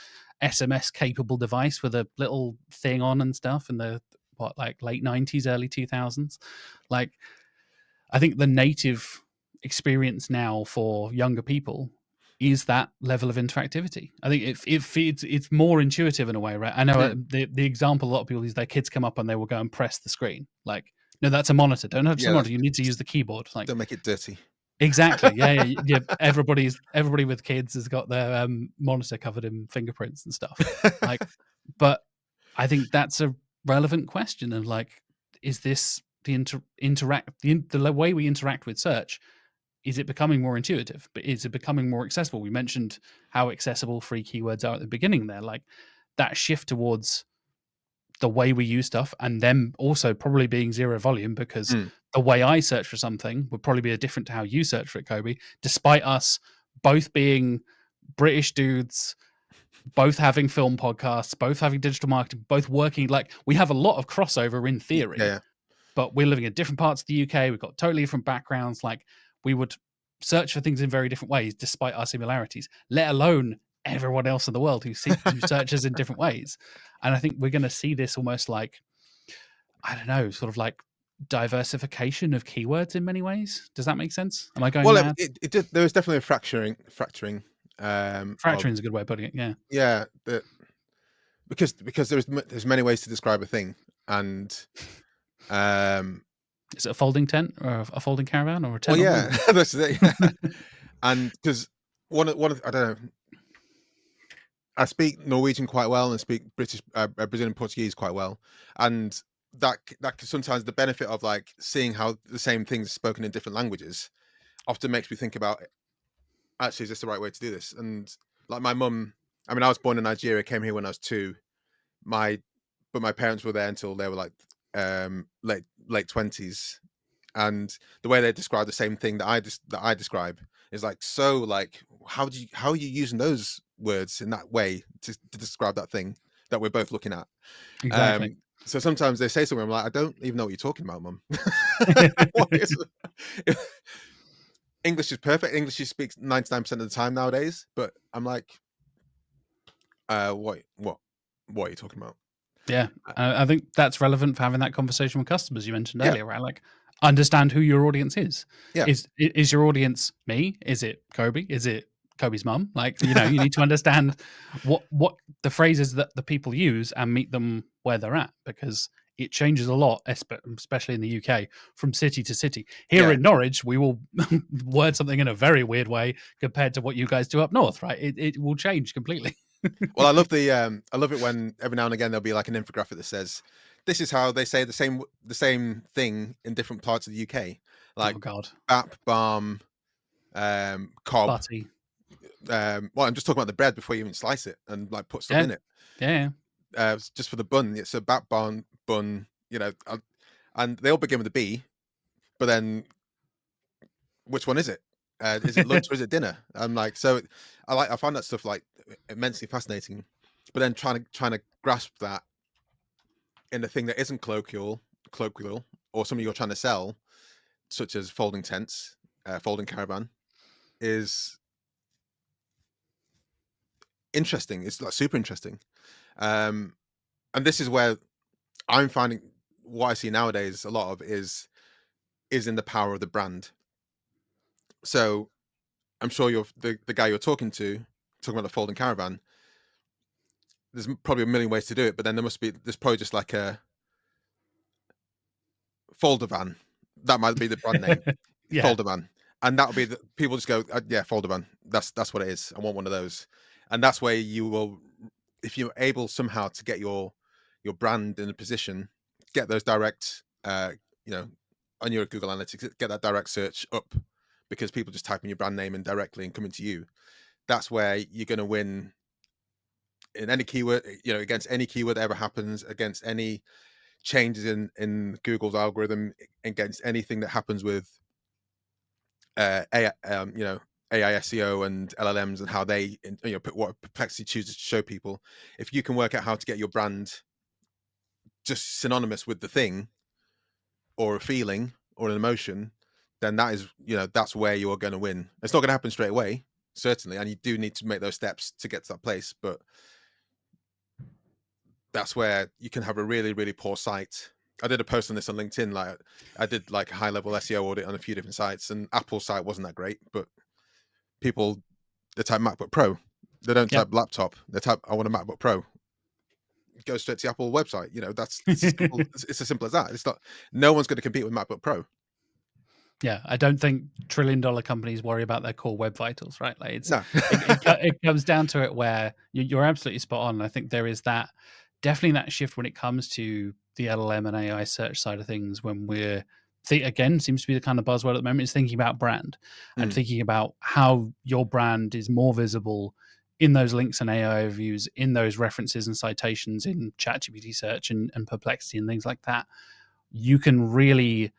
Speaker 1: SMS capable device with a little thing on and stuff in the like late 90s, early 2000s. Like, I think the native experience now for younger people is that level of interactivity. I think it's more intuitive in a way, right? I know the example a lot of people use, their kids come up and they will go and press the screen. Like, no, that's a monitor. Don't touch the
Speaker 2: Yeah,
Speaker 1: monitor. You need to use the keyboard. Like,
Speaker 2: don't make it dirty.
Speaker 1: exactly. Yeah. Everybody with kids has got their monitor covered in fingerprints and stuff. Like, but I think that's a relevant question of like, is this the way we interact with search? Is it becoming more intuitive? But is it becoming more accessible? We mentioned how accessible free keywords are at the beginning there. Like, that shift towards the way we use stuff, and then also probably being zero volume, because
Speaker 2: Mm.
Speaker 1: the way I search for something would probably be different to how you search for it, Kobe, despite us both being British dudes, both having film podcasts, both having digital marketing, both working. Like, we have a lot of crossover in
Speaker 2: Yeah,
Speaker 1: theory,
Speaker 2: yeah.
Speaker 1: but we're living in different parts of the UK. We've got totally different backgrounds. Like, we would search for things in very different ways, despite our similarities, let alone everyone else in the world who searches in different ways. And I think we're going to see this almost like, I don't know, sort of like diversification of keywords in many ways. Does that make sense? Am I going
Speaker 2: Well,
Speaker 1: mad?
Speaker 2: it did. There was definitely a fracturing of
Speaker 1: Fracturing is a good way of putting it. Yeah.
Speaker 2: yeah, because there's many ways to describe a thing, and
Speaker 1: Is it a folding tent or a folding caravan or a
Speaker 2: well,
Speaker 1: tent on
Speaker 2: yeah,
Speaker 1: wheels?
Speaker 2: that's it. Yeah. And because one of I don't know, I speak Norwegian quite well and speak Brazilian Portuguese quite well, and that sometimes the benefit of like seeing how the same things are spoken in different languages often makes me think about, actually, is this the right way to do this? And like my mum, I mean, I was born in Nigeria, came here when I was 2. My but my parents were there until they were like late 20s, and the way they describe the same thing that I describe is like, so like, how are you using those words in that way to describe that thing that we're both looking at?
Speaker 1: Exactly.
Speaker 2: So sometimes they say something, I'm like, I don't even know what you're talking about, mum. What is English is perfect. English you speak 99% of the time nowadays, but I'm like, what are you talking about?
Speaker 1: Yeah, I think that's relevant for having that conversation with customers you mentioned
Speaker 2: Yeah,
Speaker 1: earlier, right? Like, understand who your audience is.
Speaker 2: yeah,
Speaker 1: Is your audience me? Is it Kobe? Is it Kobe's mum? Like, you need to understand what the phrases that the people use and meet them where they're at, because it changes a lot, especially in the UK, from city to city. Here
Speaker 2: yeah.
Speaker 1: in Norwich, we will word something in a very weird way compared to what you guys do up north, right? It will change completely.
Speaker 2: Well, I love it when every now and again there'll be like an infographic that says, "This is how they say the same thing in different parts of the UK," like
Speaker 1: Oh God,
Speaker 2: bap, balm, cob.
Speaker 1: Butty.
Speaker 2: Well, I'm just talking about the bread before you even slice it and like put stuff
Speaker 1: Yeah,
Speaker 2: in it.
Speaker 1: yeah.
Speaker 2: Just for the bun, it's a bap, balm, bun. And they all begin with a B, but then which one is it? Is it lunch or is it dinner? I'm like, so I find that stuff like immensely fascinating, but then trying to grasp that in a thing that isn't colloquial, or something you're trying to sell, such as folding tents, folding caravan, is interesting. It's like super interesting, and this is where I'm finding what I see nowadays a lot of is in the power of the brand. So I'm sure you're the guy you're talking about the folding caravan. There's probably a million ways to do it, but then there's probably just like a folder van That might be the brand name,
Speaker 1: Yeah.
Speaker 2: Folder Man, and that'll be the people just go, yeah, Folder Man. That's what it is. I want one of those, and that's where you will, if you're able somehow to get your brand in a position, get those direct, you know, on your Google Analytics, get that direct search up, because people just type in your brand name in directly and coming to you. That's where you're going to win in any keyword, against any keyword that ever happens, against any changes in Google's algorithm, against anything that happens with AI, AI SEO and LLMs and how they, put what perplexity chooses to show people. If you can work out how to get your brand just synonymous with the thing or a feeling or an emotion, then that is, that's where you're going to win. It's not going to happen straight away, certainly, and you do need to make those steps to get to that place, but that's where you can have a really, really poor site. I did a post on this on LinkedIn. Like, I did like a high level SEO audit on a few different sites, and Apple's site wasn't that great, but people, they type MacBook Pro. They don't type laptop. They type, I want a MacBook Pro. Go straight to the Apple website. That's it's as simple, it's as simple as that. It's not, no one's going to compete with MacBook Pro.
Speaker 1: Yeah, I don't think trillion-dollar companies worry about their core web vitals, right? Like
Speaker 2: No.
Speaker 1: it comes down to it where you're absolutely spot on. I think there is definitely that shift when it comes to the LLM and AI search side of things. When we're again, seems to be the kind of buzzword at the moment, is thinking about brand and thinking about how your brand is more visible in those links and AI reviews, in those references and citations in ChatGPT search and Perplexity and things like that. You can really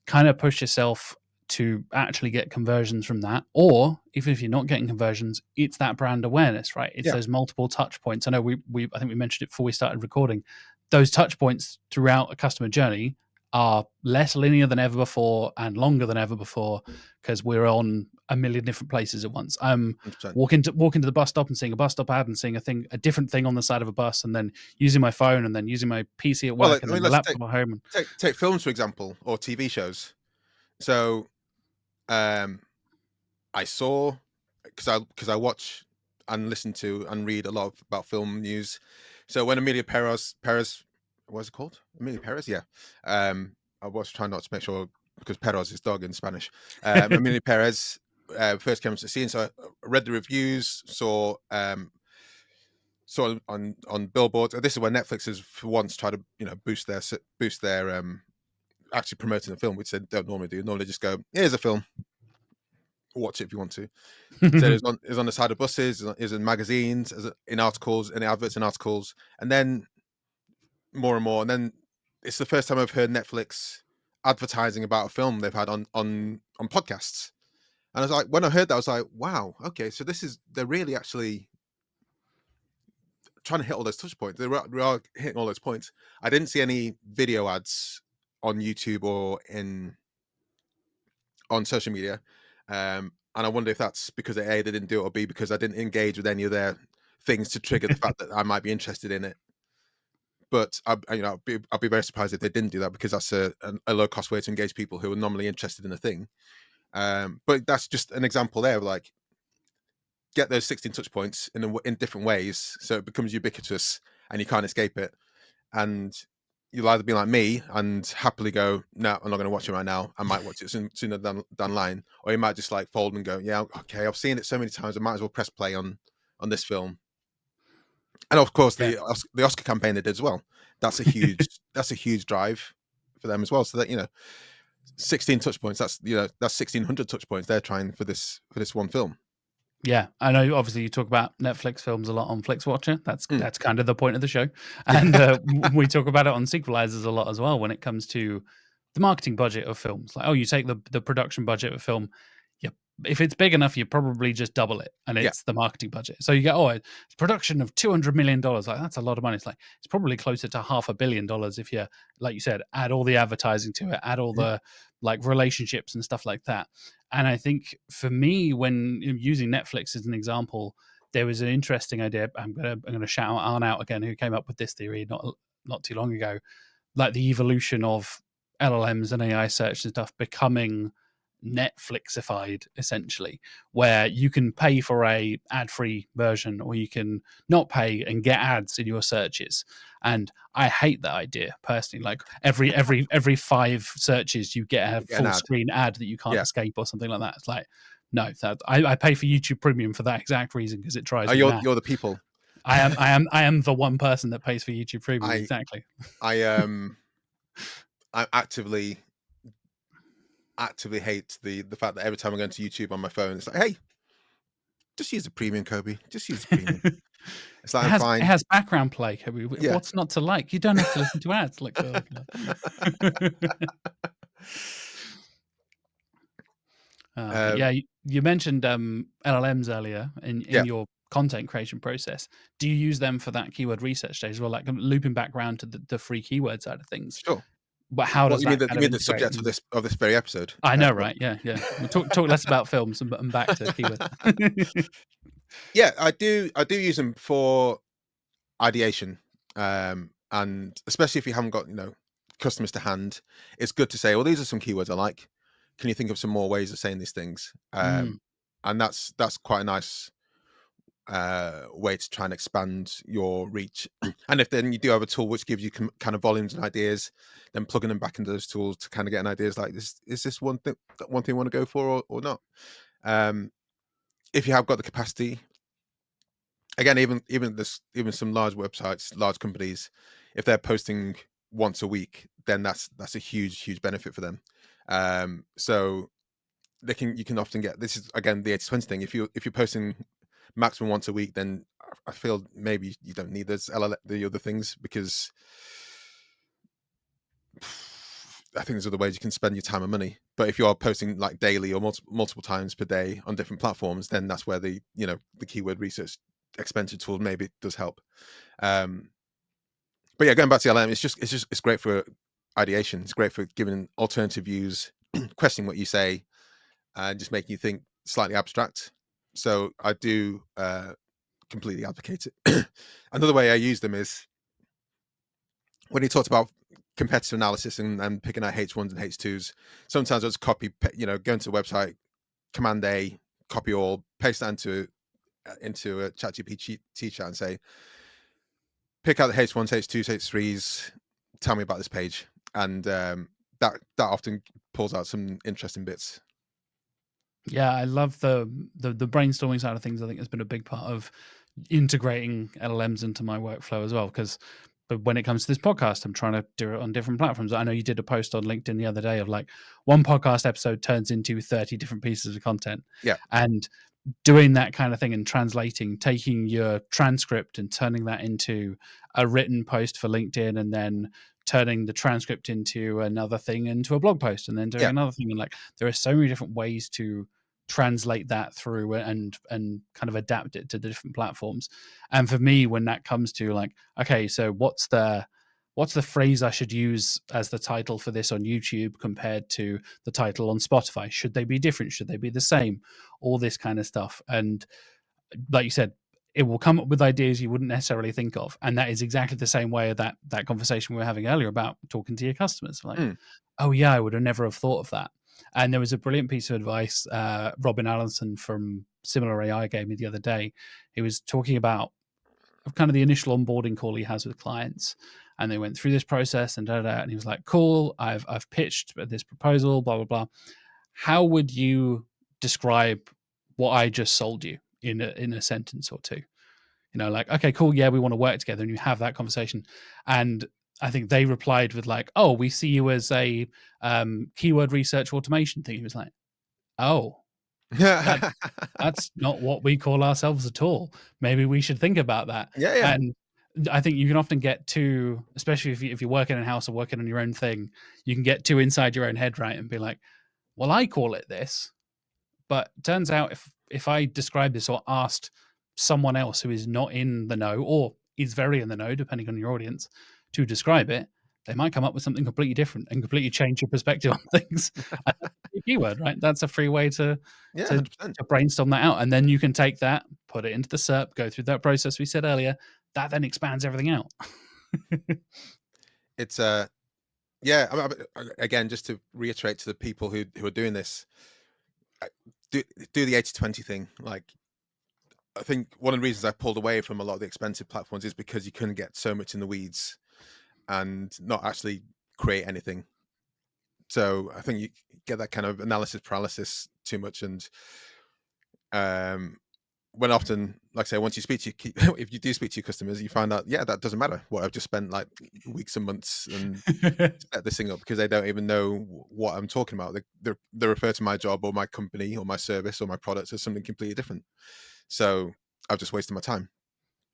Speaker 1: kind of push yourself to actually get conversions from that. Or even if you're not getting conversions, it's that brand awareness, right? It's those multiple touch points. I know I think we mentioned it before we started recording. Those touch points throughout a customer journey are less linear than ever before and longer than ever before, because we're on a million different places at once. I'm
Speaker 2: 100%.
Speaker 1: walking to the bus stop and seeing a bus stop ad and seeing a different thing on the side of a bus, and then using my phone and then using my PC at work and then the laptop at home.
Speaker 2: Take films, for example, or TV shows. So I saw, because I watch and listen to and read a lot about film news. So when Amelia Perez, what's it called? Amelia Perez, yeah. I was trying not to make sure, because Perez is dog in Spanish. Amelia Perez first came to the scene, so I read the reviews, saw on billboards. This is where Netflix has for once tried to boost their actually promoting the film, which they don't normally do. Normally just go, here's a film, watch it if you want to. So it was on the side of buses, is in magazines, in articles, in adverts and articles, and then more and more. And then it's the first time I've heard Netflix advertising about a film they've had on podcasts. And I was like, when I heard that, I was like, wow, okay, so they're really actually trying to hit all those touch points. They are hitting all those points. I didn't see any video ads on YouTube or on social media. And I wonder if that's because A, they didn't do it, or B, because I didn't engage with any of their things to trigger the fact that I might be interested in it. But I'll be very surprised if they didn't do that, because that's a low cost way to engage people who are normally interested in a thing. But that's just an example there of like, get those 16 touch points in different ways, so it becomes ubiquitous and you can't escape it. And you'll either be like me and happily go, no, I'm not going to watch it right now. I might watch it sooner down the line, or you might just like fold and go, yeah, okay, I've seen it so many times, I might as well press play on this film. And of course, the Oscar campaign they did as well. That's a huge drive for them as well. So that 16 touch points. That's 1,600 touch points they're trying for this one film.
Speaker 1: Yeah, I know. Obviously, you talk about Netflix films a lot on FlixWatcher. That's kind of the point of the show, and we talk about it on Sequelizers a lot as well when it comes to the marketing budget of films. Like, you take the production budget of a film. Yeah, if it's big enough, you probably just double it, and it's the marketing budget. So you get, it's production of $200 million. Like, that's a lot of money. It's like it's probably closer to $500 million if you, like you said, add all the advertising to it, add all the like relationships and stuff like that. And I think for me, when using Netflix as an example, there was an interesting idea. I'm gonna shout Arn out again, who came up with this theory not too long ago, like the evolution of LLMs and AI search and stuff becoming Netflixified, essentially, where you can pay for a ad-free version, or you can not pay and get ads in your searches. And I hate that idea personally. Like every 5 searches, you get a
Speaker 2: Get an
Speaker 1: full
Speaker 2: ad.
Speaker 1: screen ad that you can't
Speaker 2: Yeah.
Speaker 1: escape, or something like that. It's like, no, I pay for YouTube Premium for that exact reason, because it drives me mad.
Speaker 2: You're the people.
Speaker 1: I am the one person that pays for YouTube Premium. Exactly.
Speaker 2: I actively hate the fact that every time I go into YouTube on my phone, it's like, hey, just use the premium, Kobi. Just use the premium. It's like, I'm
Speaker 1: It
Speaker 2: fine.
Speaker 1: has background play.
Speaker 2: Yeah.
Speaker 1: What's not to like? You don't have to listen to ads. Like, oh, but yeah, you mentioned LLMs earlier in
Speaker 2: Yeah.
Speaker 1: your content creation process. Do you use them for that keyword research stage as well? Like, looping back around to the free keyword side of things.
Speaker 2: Sure.
Speaker 1: But how
Speaker 2: What
Speaker 1: does
Speaker 2: you mean
Speaker 1: that
Speaker 2: that
Speaker 1: kind
Speaker 2: you
Speaker 1: of
Speaker 2: mean the
Speaker 1: integrate?
Speaker 2: subject of this very episode?
Speaker 1: I know, right? Yeah. We'll talk less about films and back to keywords.
Speaker 2: Yeah, I do use them for ideation, and especially if you haven't got customers to hand, it's good to say, well, these are some keywords I like. Can you think of some more ways of saying these things?
Speaker 1: Mm.
Speaker 2: And that's quite a nice way to try and expand your reach. And if then you do have a tool which gives you kind of volumes and ideas, then plugging them back into those tools to kind of get an idea, like, this is this one thing you want to go for, or not. If you have got the capacity, again, even some large websites, large companies, if they're posting once a week, then that's a huge benefit for them. So you can often get, this is again the 80/20 thing. If you're posting maximum once a week, then I feel maybe you don't need the other things, because I think there's other ways you can spend your time and money. But if you are posting like daily or multiple times per day on different platforms, then that's where the keyword research expensive tool maybe does help. But yeah, going back to LM, it's great for ideation. It's great for giving alternative views, questioning what you say, and just making you think slightly abstract. So I do completely advocate it. Another way I use them is when you talked about competitive analysis and picking out H1s and H2s. Sometimes I just copy, go into the website, Command A, copy all, paste that into a ChatGPT chat and say, pick out the H1s, H2s, H3s, tell me about this page. And that often pulls out some interesting bits.
Speaker 1: Yeah, I love the brainstorming side of things. I think has been a big part of integrating LLMs into my workflow as well. But when it comes to this podcast, I'm trying to do it on different platforms. I know you did a post on LinkedIn the other day of like, one podcast episode turns into 30 different pieces of content.
Speaker 2: Yeah.
Speaker 1: And doing that kind of thing and translating, taking your transcript and turning that into a written post for LinkedIn, and then turning the transcript into another thing, into a blog post, and then doing another thing. And like, there are so many different ways to translate that through and kind of adapt it to the different platforms. And for me, when that comes to like, okay, so what's the phrase I should use as the title for this on YouTube compared to the title on Spotify? Should they be different? Should they be the same? All this kind of stuff. And like you said, it will come up with ideas you wouldn't necessarily think of. And that is exactly the same way that conversation we were having earlier about talking to your customers. Like, oh yeah, I would have never have thought of that. And there was a brilliant piece of advice Robin Allenson from Similar AI gave me the other day. He was talking about kind of the initial onboarding call he has with clients, and they went through this process and and he was like, cool, I've pitched this proposal, blah blah blah. How would you describe what I just sold you in a sentence or two? Like, okay, cool, yeah, we want to work together. And you have that conversation. And I think they replied with like, oh, we see you as a keyword research automation thing. He was like, oh, that's not what we call ourselves at all. Maybe we should think about that.
Speaker 2: Yeah.
Speaker 1: And I think you can often get too, especially if you're working in house or working on your own thing, you can get too inside your own head, right? And be like, well, I call it this, but turns out if I describe this or asked someone else who is not in the know, or is very in the know, depending on your audience, to describe it, they might come up with something completely different and completely change your perspective on things. And that's a keyword, right? That's a free way to
Speaker 2: 100%.
Speaker 1: brainstorm that out. And then you can take that, put it into the SERP, go through that process we said earlier. That then expands everything out.
Speaker 2: It's Yeah, again, just to reiterate to the people who are doing this, uh, do the 80/20 thing. Like, I think one of the reasons I pulled away from a lot of the expensive platforms is because you couldn't get so much in the weeds and not actually create anything. So I think you get that kind of analysis paralysis too much, and um, when often, like I say, once you speak to if you do speak to your customers, you find out, yeah, that doesn't matter. What I've just spent like weeks and months and set this thing up, because they don't even know what I'm talking about. They refer to my job or my company or my service or my products as something completely different. So I've just wasted my time.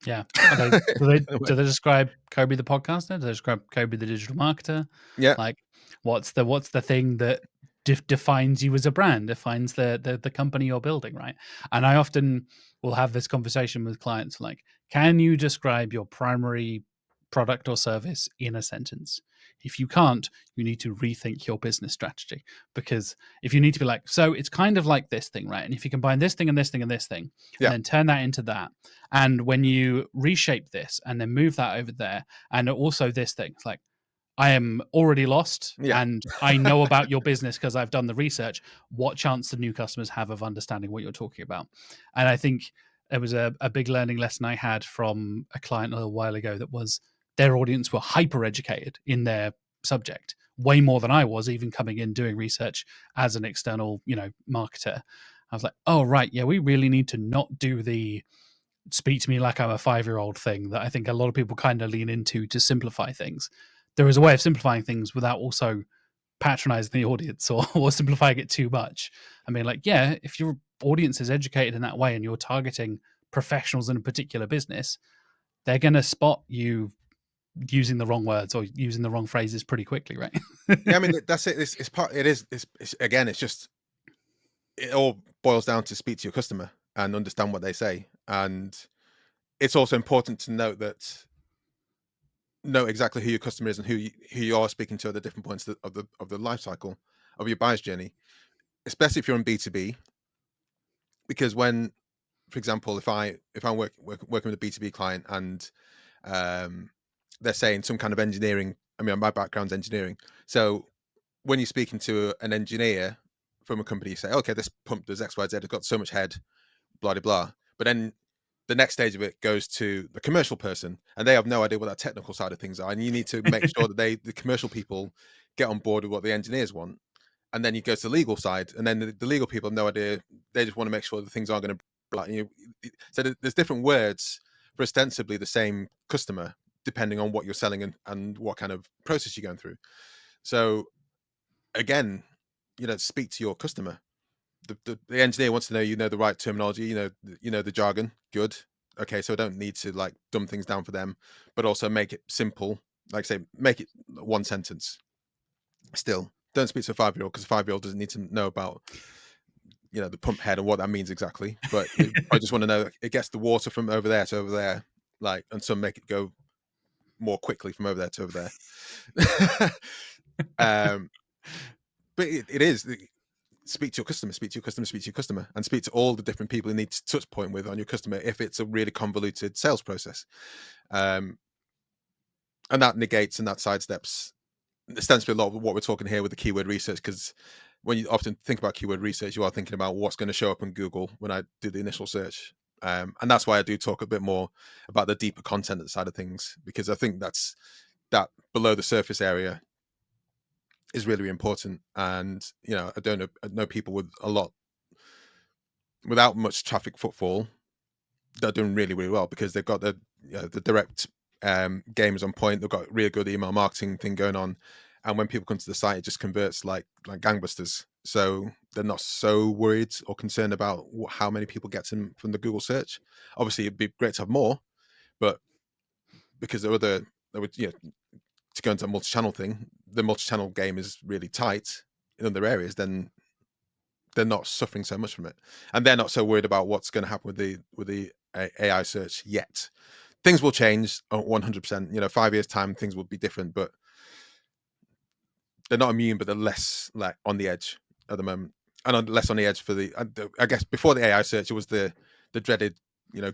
Speaker 1: Yeah. Are they, do they describe Kobi the podcaster? Do they describe Kobi the digital marketer?
Speaker 2: Yeah,
Speaker 1: Like, what's the thing that defines you as a brand, defines the company you're building, right? And I often will have this conversation with clients like, can you describe your primary product or service in a sentence? If you can't, you need to rethink your business strategy, because if you need to be like, so it's kind of like this thing, right? And if you combine this thing and this thing and this thing, and
Speaker 2: yeah,
Speaker 1: then turn that into that, and when you reshape this and then move that over there, and also this thing, it's like, I am already lost
Speaker 2: yeah.
Speaker 1: and I know about your business because I've done the research. What chance do new customers have of understanding what you're talking about? And I think it was a big learning lesson I had from a client a little while ago, that was their audience were hyper educated in their subject, way more than I was, even coming in doing research as an external, marketer. I was like, oh, right. Yeah, we really need to not do the speak to me like I'm a 5-year-old thing that I think a lot of people kind of lean into to simplify things. There is a way of simplifying things without also patronizing the audience, or simplifying it too much. I mean, like, yeah, if your audience is educated in that way and you're targeting professionals in a particular business, they're going to spot you using the wrong words or using the wrong phrases pretty quickly, right?
Speaker 2: Yeah, I mean, that's it. It's part. It is. It's again. It's just, it all boils down to speak to your customer and understand what they say. And it's also important to note that, know exactly who your customer is and who you are speaking to at the different points of the life cycle of your buyer's journey, especially if you're in B2B. Because when, for example, if I'm working with a B2B client and um, they're saying some kind of engineering. I mean, my background's engineering, so when you're speaking to an engineer from a company, you say, okay, this pump does X, Y, Z. It's got so much head, blah, blah, blah. But then the next stage of it goes to the commercial person, and they have no idea what that technical side of things are. And you need to make sure that the commercial people get on board with what the engineers want. And then you go to the legal side, and then the legal people have no idea. They just want to make sure that things aren't going to, like, so there's different words for ostensibly the same customer, depending on what you're selling and what kind of process you're going through. So again, speak to your customer. The engineer wants to know, the right terminology, the jargon. Good. Okay, so I don't need to like dumb things down for them, but also make it simple. Like I say, make it one sentence. Still, don't speak to a 5-year-old, because a 5-year-old doesn't need to know about the pump head and what that means exactly. But I just want to know it gets the water from over there to over there, like, and some make it go more quickly from over there to over there. But it is. Speak to your customer, speak to your customer, speak to your customer, and speak to all the different people you need to touch point with on your customer if it's a really convoluted sales process. And that negates and that sidesteps ostensibly a lot of what we're talking here with the keyword research, because when you often think about keyword research, you are thinking about what's going to show up in Google when I do the initial search. And that's why I do talk a bit more about the deeper content side of things, because I think that below the surface area is really important. And I know people with without much traffic footfall, they're doing really, really well, because they've got the direct game is on point. They've got really good email marketing thing going on, and when people come to the site, it just converts like gangbusters. So they're not so worried or concerned about how many people get them from the Google search. Obviously, it'd be great to have more, but because there would to go into a multi-channel thing, the multi-channel game is really tight in other areas, then they're not suffering so much from it, and they're not so worried about what's going to happen with the AI search yet. Things will change 100%. 5 years time, things will be different, but they're not immune, but they're less like on the edge at the moment, and less on the edge for I guess before the AI search, it was the dreaded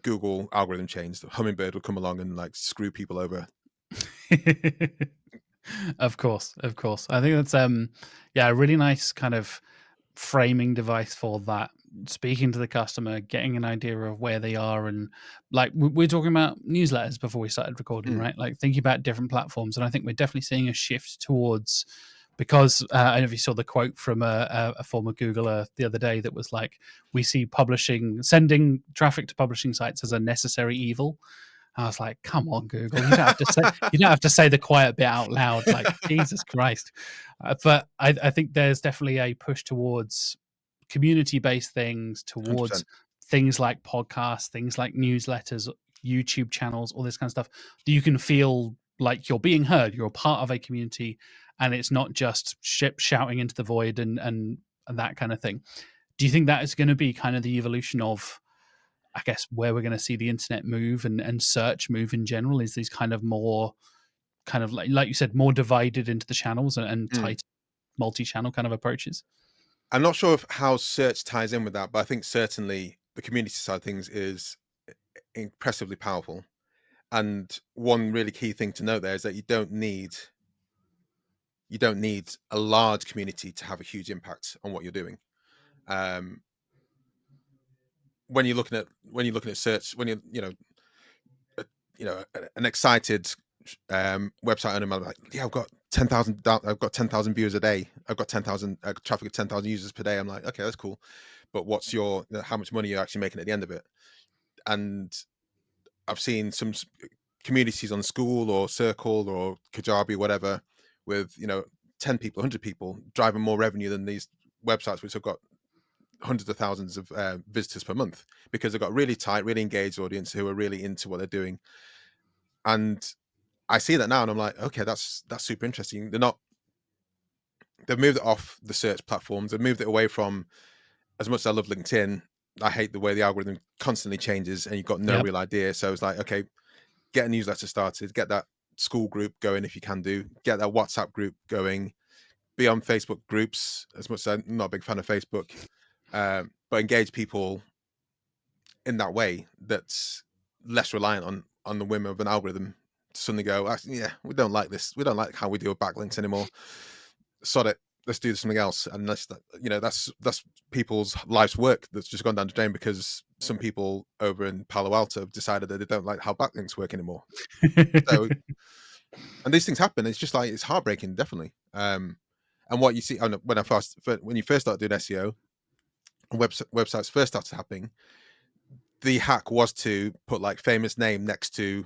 Speaker 2: Google algorithm change. The Hummingbird would come along and like screw people over.
Speaker 1: Of course, of course. I think that's yeah, a really nice kind of framing device for that. Speaking to the customer, getting an idea of where they are, and like we're talking about newsletters before we started recording,
Speaker 2: Mm,
Speaker 1: right? Like thinking about different platforms, and I think we're definitely seeing a shift towards because I don't know if you saw the quote from a former Googler the other day that was like, "We see publishing sending traffic to publishing sites as a necessary evil." I was like, "Come on, Google! You don't have to say the quiet bit out loud." Like Jesus Christ! But I think there's definitely a push towards community-based things, towards
Speaker 2: 100%.
Speaker 1: things like podcasts, things like newsletters, YouTube channels, all this kind of stuff. That you can feel like you're being heard, you're a part of a community, and it's not just shouting into the void and that kind of thing. Do you think that is going to be kind of the evolution of, I guess, where we're going to see the internet move and search move in general? Is these kind of more kind of like you said, more divided into the channels and
Speaker 2: Mm.
Speaker 1: tight multi-channel kind of approaches?
Speaker 2: I'm not sure of how search ties in with that, but I think certainly the community side of things is impressively powerful. And one really key thing to note there is that you don't need a large community to have a huge impact on what you're doing. Um, when you're looking at search, when an excited website owner might be like, yeah, I've got 10,000 viewers a day, I've got 10,000 traffic of 10,000 users per day. I'm like, okay, that's cool, but what's how much money you're actually making at the end of it? And I've seen some communities on School or Circle or Kajabi, whatever, with 10 people, 100 people driving more revenue than these websites which have got hundreds of thousands of visitors per month, because they've got really tight, really engaged audience who are really into what they're doing. And I see that now, and I'm like, okay, that's super interesting. They've moved it off the search platforms. They've moved it away from, as much as I love LinkedIn, I hate the way the algorithm constantly changes and you've got no
Speaker 1: Yep.
Speaker 2: real idea. So it's like, okay, get a newsletter started, get that school group going if you can do, get that WhatsApp group going, be on Facebook groups, as much as I'm not a big fan of Facebook, but engage people in that way that's less reliant on the whim of an algorithm to suddenly go, "Actually, yeah, we don't like this. We don't like how we do backlinks anymore. Sod it. Let's do something else." And that's people's life's work that's just gone down the drain because some people over in Palo Alto have decided that they don't like how backlinks work anymore. So, and these things happen. It's just like, it's heartbreaking, definitely. And what you see when you first start doing SEO and websites first started happening, the hack was to put like famous name next to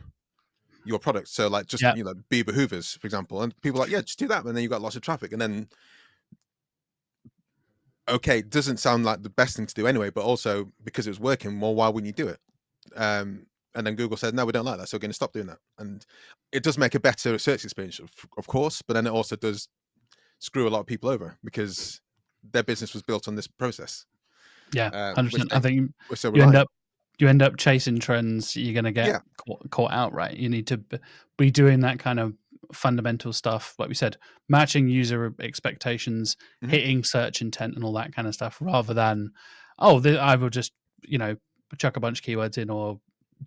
Speaker 2: your product. So like, just
Speaker 1: Yeah.
Speaker 2: Bieber Hoovers, for example, and people are like, yeah, just do that, and then you got lots of traffic. And then, okay, it doesn't sound like the best thing to do anyway, but also because it was working, well, why wouldn't you do it? And then Google said, no, we don't like that, so we're going to stop doing that. And it does make a better search experience, of course, but then it also does screw a lot of people over because their business was built on this process,
Speaker 1: Yeah,
Speaker 2: which
Speaker 1: 100%. I think
Speaker 2: we're so
Speaker 1: you end
Speaker 2: reliant.
Speaker 1: up you end up chasing trends, you're gonna get
Speaker 2: Yeah.
Speaker 1: caught out, right? You need to be doing that kind of fundamental stuff, like we said, matching user expectations,
Speaker 2: Hmm.
Speaker 1: hitting search intent and all that kind of stuff, rather than, "Oh, I will just, you know, chuck a bunch of keywords in or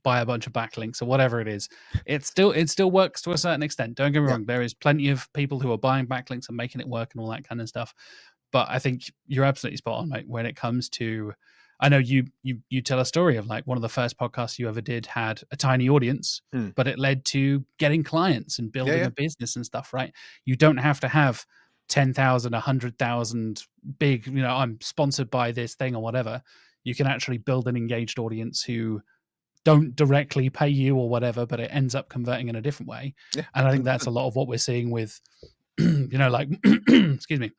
Speaker 1: buy a bunch of backlinks," or whatever it is. It still works to a certain extent, don't get me
Speaker 2: Yeah.
Speaker 1: wrong, there is plenty of people who are buying backlinks and making it work and all that kind of stuff. But I think you're absolutely spot on, mate. When it comes to, I know you tell a story of like one of the first podcasts you ever did had a tiny audience,
Speaker 2: Mm.
Speaker 1: but it led to getting clients and
Speaker 2: Yeah.
Speaker 1: building
Speaker 2: Yeah.
Speaker 1: a business and stuff, right? You don't have to have 10,000, 100,000 big, I'm sponsored by this thing or whatever. You can actually build an engaged audience who don't directly pay you or whatever, but it ends up converting in a different way.
Speaker 2: Yeah.
Speaker 1: And I think that's a
Speaker 2: 100%.
Speaker 1: lot of what we're seeing with, like, excuse me,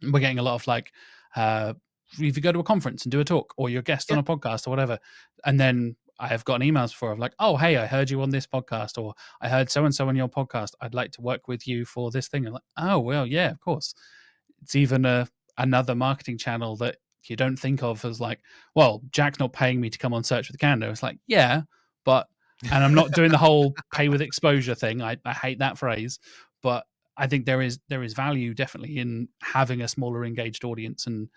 Speaker 1: we're getting a lot of like, uh, if you go to a conference and do a talk, or you're a guest on
Speaker 2: Yeah.
Speaker 1: a podcast or whatever, and then I have gotten emails before of like, oh, hey, I heard you on this podcast, or I heard so and so on your podcast. I'd like to work with you for this thing. And like, oh, well, yeah, of course. It's even another marketing channel that you don't think of as like, well, Jack's not paying me to come on Search with Candour. It's like, yeah, but, and I'm not doing the whole pay with exposure thing. I hate that phrase, but I think there is value definitely in having a smaller engaged audience and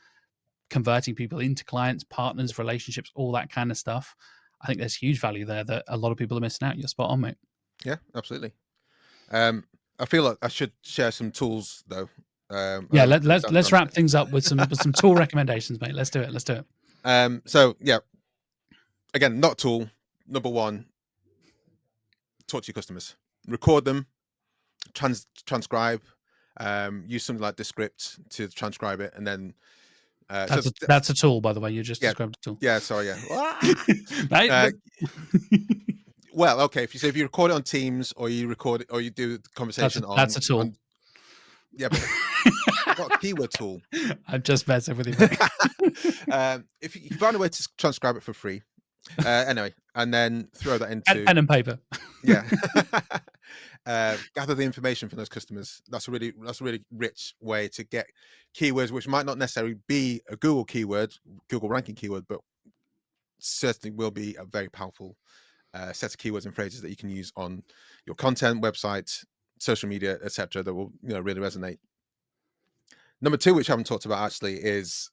Speaker 1: converting people into clients, partners, relationships, all that kind of stuff. I think there's huge value there that a lot of people are missing out. You're spot on, mate.
Speaker 2: Yeah, absolutely. Um, I feel like I should share some tools though.
Speaker 1: Yeah,
Speaker 2: We've got
Speaker 1: let's
Speaker 2: down.
Speaker 1: wrap things up with some tool recommendations, mate. Let's do it. Let's do it.
Speaker 2: So yeah, again, not tool. Number one, talk to your customers, record them, transcribe, use something like Descript to transcribe it, and then
Speaker 1: That's a tool, by the way. You just
Speaker 2: yeah,
Speaker 1: described a tool.
Speaker 2: yeah. Sorry, yeah.
Speaker 1: Right,
Speaker 2: Uh,
Speaker 1: but
Speaker 2: well, okay. If you record it on Teams or you record it or you do the conversation
Speaker 1: that's a tool.
Speaker 2: yeah, but not a keyword tool.
Speaker 1: I'm just messing with you, mate.
Speaker 2: If you find a way to transcribe it for free, anyway, and then throw that into
Speaker 1: Pen and paper.
Speaker 2: yeah, gather the information from those customers. That's a really rich way to get keywords, which might not necessarily be a Google keyword, Google ranking keyword, but certainly will be a very powerful set of keywords and phrases that you can use on your content, website, social media, etc. That will really resonate. Number two, which I haven't talked about actually, is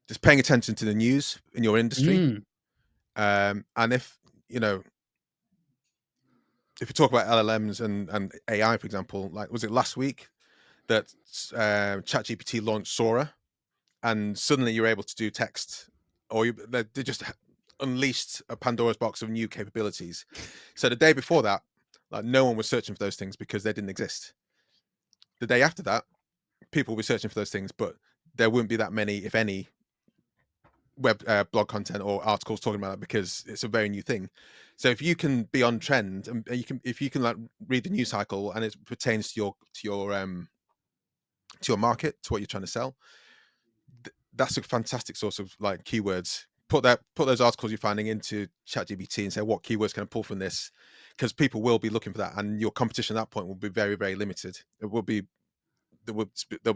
Speaker 2: just paying attention to the news in your industry. And if you talk about LLMs and AI, for example, like was it last week that ChatGPT launched Sora, and suddenly you're able to do text, or they just unleashed a Pandora's box of new capabilities. So the day before that, like no one was searching for those things because they didn't exist. The day after that, people will be searching for those things, but there wouldn't be that many, if any, web blog content or articles talking about it because it's a very new thing. So if you can be on trend and if you can like read the news cycle and it pertains to your market, to what you're trying to sell, that's a fantastic source of like keywords. Put those articles you're finding into ChatGPT and say what keywords can I pull from this, because people will be looking for that, and your competition at that point will be very, very limited. There'll be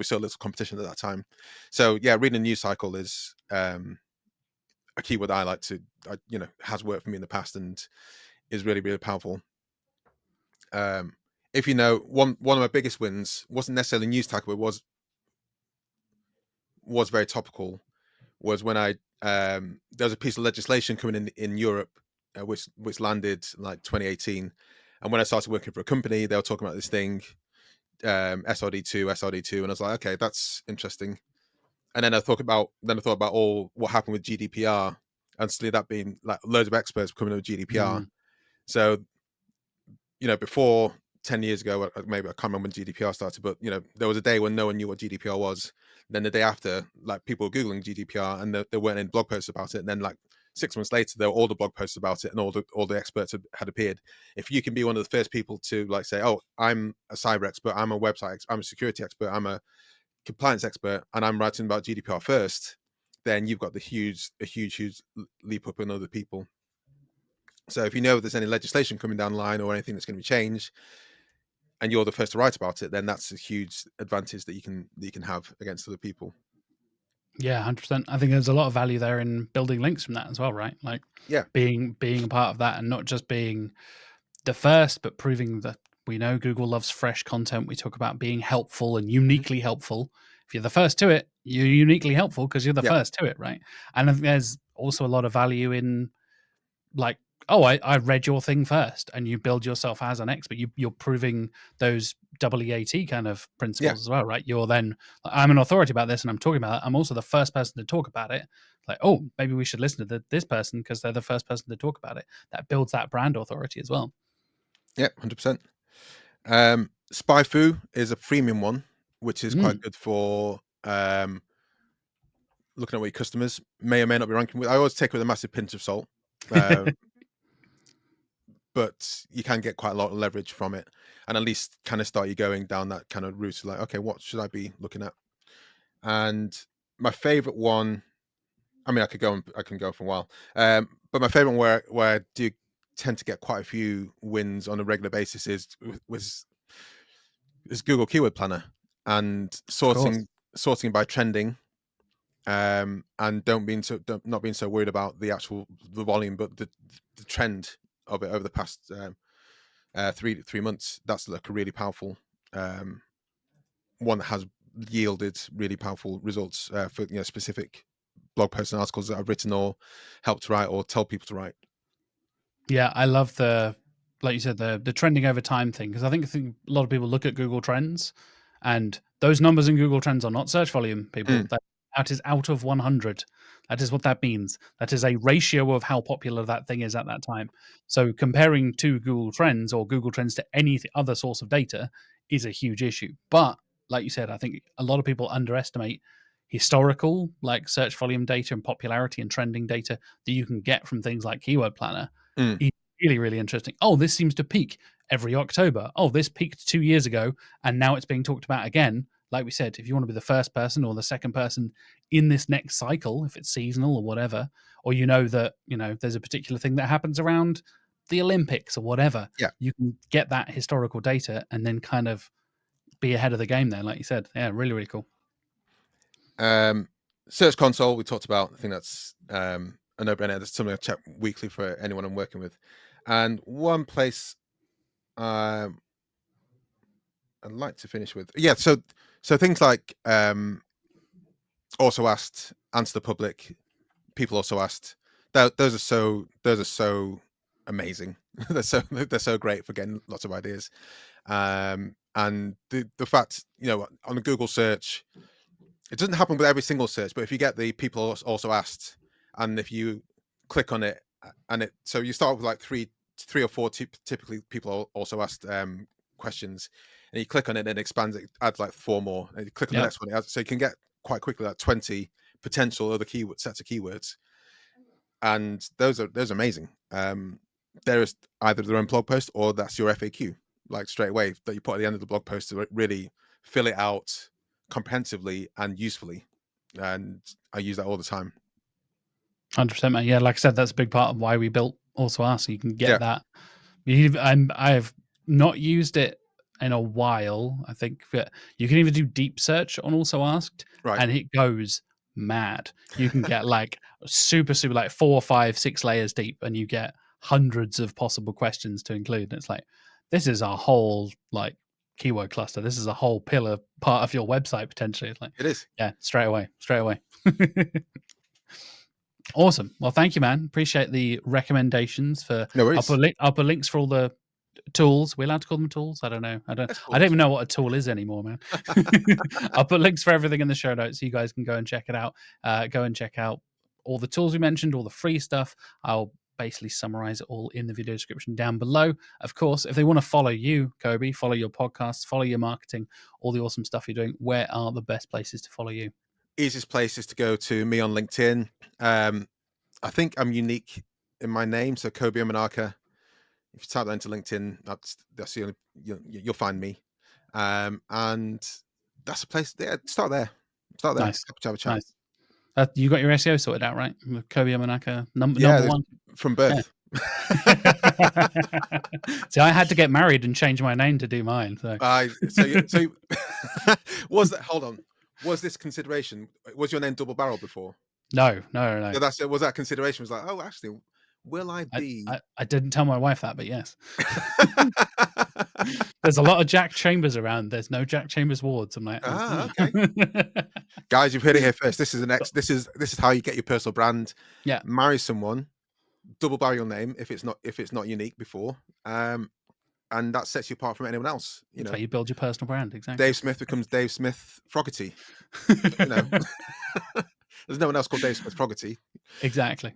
Speaker 2: so little competition at that time. So yeah, reading a news cycle is a keyword I like to, has worked for me in the past and is really, really powerful. If one of my biggest wins wasn't necessarily news cycle, but was very topical, was when there was a piece of legislation coming in Europe, which landed like 2018, and when I started working for a company, they were talking about this thing, SRD2, and I was like, okay, that's interesting. And then I thought about all what happened with GDPR, and suddenly that being like loads of experts coming with GDPR. So before 10 years ago, maybe I can't remember when GDPR started, but there was a day when no one knew what GDPR was. Then the day after, like people were Googling GDPR and there weren't any blog posts about it. And then like 6 months later, there were all the blog posts about it and all the experts had appeared. If you can be one of the first people to like say, oh, I'm a cyber expert, I'm a website expert, I'm a security expert, I'm a compliance expert, and I'm writing about GDPR first, then you've got a huge leap up in other people. So if there's any legislation coming down the line or anything that's going to be changed, and you're the first to write about it, then that's a huge advantage that you can have against other people.
Speaker 1: Yeah, 100%. I think there's a lot of value there in building links from that as well, right? Like
Speaker 2: Yeah,
Speaker 1: being a part of that and not just being the first, but proving that we know Google loves fresh content. We talk about being helpful and uniquely helpful. If you're the first to it, you're uniquely helpful because you're the
Speaker 2: yeah,
Speaker 1: first to it, right? And I think there's also a lot of value in like, oh, I read your thing first, and you build yourself as an expert. You're proving those EEAT kind of
Speaker 2: yeah,
Speaker 1: principles as well, right? You're then, I'm an authority about this, and I'm talking about it. I'm also the first person to talk about it. Like, oh, maybe we should listen to this person because they're the first person to talk about it. That builds that brand authority as well.
Speaker 2: yeah, 100%. SpyFu is a freemium one, which is quite good for looking at what your customers may or may not be ranking with. I always take it with a massive pinch of salt. But you can get quite a lot of leverage from it, and at least kind of start you going down that kind of route. Like, okay, what should I be looking at? And my favorite one, I mean, I can go for a while, but my favorite one where I do tend to get quite a few wins on a regular basis is Google Keyword Planner, and sorting by trending, and not being so worried about the volume, but the trend of it over the past 3 months. That's like a really powerful one that has yielded really powerful results for specific blog posts and articles that I've written or helped to write or tell people to write.
Speaker 1: Yeah, I love the like you said, the trending over time thing, because I think a lot of people look at Google Trends, and those numbers in Google Trends are not search volume, people. That is out of 100. That is what that means. That is a ratio of how popular that thing is at that time. So comparing to Google Trends or Google Trends to any other source of data is a huge issue. But like you said, I think a lot of people underestimate historical like search volume data and popularity and trending data that you can get from things like Keyword Planner. Is really, really interesting. Oh, this seems to peak every October. Oh, this peaked 2 years ago, and now it's being talked about again. Like we said, if you want to be the first person or the second person in this next cycle, if it's seasonal or whatever, or that there's a particular thing that happens around the Olympics or whatever, you can get that historical data and then kind of be ahead of the game there. Like you said, yeah, really, really cool.
Speaker 2: Search Console, we talked about. I think that's a no-brainer. That's something I check weekly for anyone I'm working with. And one place I'd like to finish with, so things like also asked, answer the public, people also asked. Those are so amazing. they're so great for getting lots of ideas. And the fact, on a Google search, it doesn't happen with every single search, but if you get the people also asked, and if you click on it, so you start with like three or four typically people also asked questions, and you click on it and it expands, it adds like 4 more, and you click on the next one, so you can get quite quickly like 20 potential other sets of keywords, and those are amazing. There is either their own blog post or that's your FAQ, like straight away, that you put at the end of the blog post to really fill it out comprehensively and usefully, and I use that all the time.
Speaker 1: 100%, man. Yeah, like I said, that's a big part of why we built Also Ask. So you can get that. I've not used it in a while. I think that you can even do deep search on Also Asked, and it goes mad. You can get like super like 4, 5, 6 layers deep, and you get hundreds of possible questions to include. And it's like, this is a whole like keyword cluster. This is a whole pillar part of your website potentially. It's like,
Speaker 2: it is.
Speaker 1: Yeah, straight away. Awesome. Well, thank you, man. Appreciate the recommendations for.
Speaker 2: No worries.
Speaker 1: I'll put links for all the tools. We're allowed to call them tools? I don't know. I don't even know what a tool is anymore, man. I'll put links for everything in the show notes so you guys can go and check it out. Go and check out all the tools we mentioned, all the free stuff. I'll basically summarize it all in the video description down below. Of course, if they want to follow you, Kobi, follow your podcasts, follow your marketing, all the awesome stuff you're doing, where are the best places to follow you?
Speaker 2: Easiest place is to go to me on LinkedIn. I think I'm unique in my name, so Kobi Omenaka. If you type that into LinkedIn, that's the only, you'll find me. And that's a place. Yeah, start there.
Speaker 1: Nice.
Speaker 2: Have a chat.
Speaker 1: Nice. You got your SEO sorted out, right? Kobi Omenaka, number 1
Speaker 2: from birth.
Speaker 1: Yeah. See, I had to get married and change my name to do mine. So
Speaker 2: was that? Hold on. Was this consideration? Was your name double barrel before?
Speaker 1: No.
Speaker 2: So was that consideration? Was like, oh, actually, will I be?
Speaker 1: I didn't tell my wife that, but yes. There's a lot of Jack Chambers around. There's no Jack Chambers wards. I'm like,
Speaker 2: okay. Guys, you've heard it here first. This is This is how you get your personal brand.
Speaker 1: Yeah.
Speaker 2: Marry someone, double barrel your name if it's not unique before. And that sets you apart from anyone else.
Speaker 1: That's how you build your personal brand. Exactly.
Speaker 2: Dave Smith becomes Dave Smith Fogarty. There's no one else called Dave Smith Fogarty.
Speaker 1: Exactly.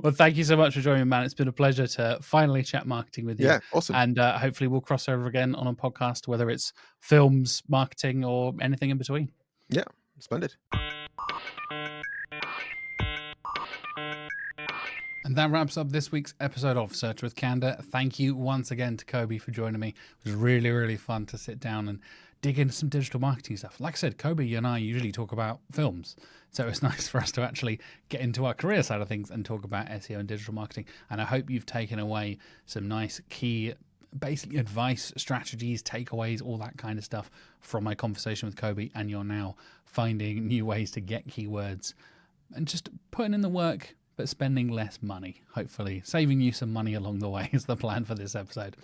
Speaker 1: Well, thank you so much for joining me, man. It's been a pleasure to finally chat marketing with you.
Speaker 2: Yeah, awesome.
Speaker 1: And hopefully we'll cross over again on a podcast, whether it's films, marketing, or anything in between.
Speaker 2: Yeah, splendid.
Speaker 1: And that wraps up this week's episode of Search with Candour. Thank you once again to Kobi for joining me. It was really, really fun to sit down and dig into some digital marketing stuff. Like I said, Kobi and I usually talk about films. So it's nice for us to actually get into our career side of things and talk about SEO and digital marketing. And I hope you've taken away some nice key, basically advice, strategies, takeaways, all that kind of stuff from my conversation with Kobi. And you're now finding new ways to get keywords and just putting in the work, but spending less money, hopefully saving you some money along the way is the plan for this episode.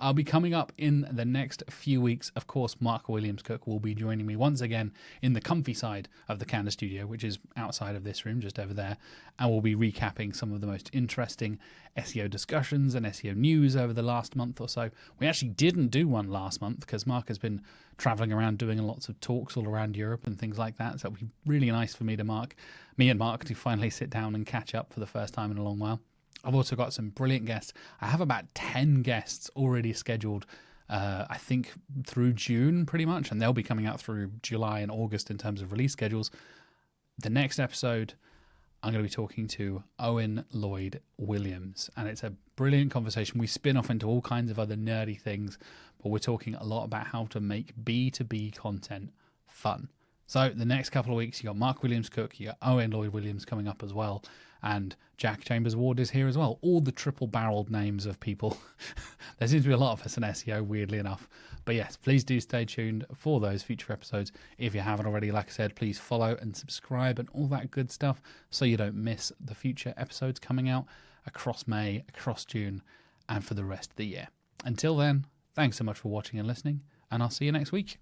Speaker 1: I'll be coming up in the next few weeks. Of course, Mark Williams-Cook will be joining me once again in the comfy side of the Candour studio, which is outside of this room, just over there. And we'll be recapping some of the most interesting SEO discussions and SEO news over the last month or so. We actually didn't do one last month because Mark has been traveling around doing lots of talks all around Europe and things like that. So it'll be really nice for me and Mark to finally sit down and catch up for the first time in a long while. I've also got some brilliant guests. I have about 10 guests already scheduled, I think through June pretty much, and they'll be coming out through July and August in terms of release schedules. The next episode, I'm going to be talking to Owen Lloyd-Williams, and it's a brilliant conversation. We spin off into all kinds of other nerdy things, but we're talking a lot about how to make B2B content fun. So the next couple of weeks, you got Mark Williams-Cook, you got Owen Lloyd-Williams coming up as well, and Jack Chambers-Ward is here as well. All the triple-barreled names of people. There seems to be a lot of us in SEO, weirdly enough. But yes, please do stay tuned for those future episodes. If you haven't already, like I said, please follow and subscribe and all that good stuff so you don't miss the future episodes coming out across May, across June, and for the rest of the year. Until then, thanks so much for watching and listening, and I'll see you next week.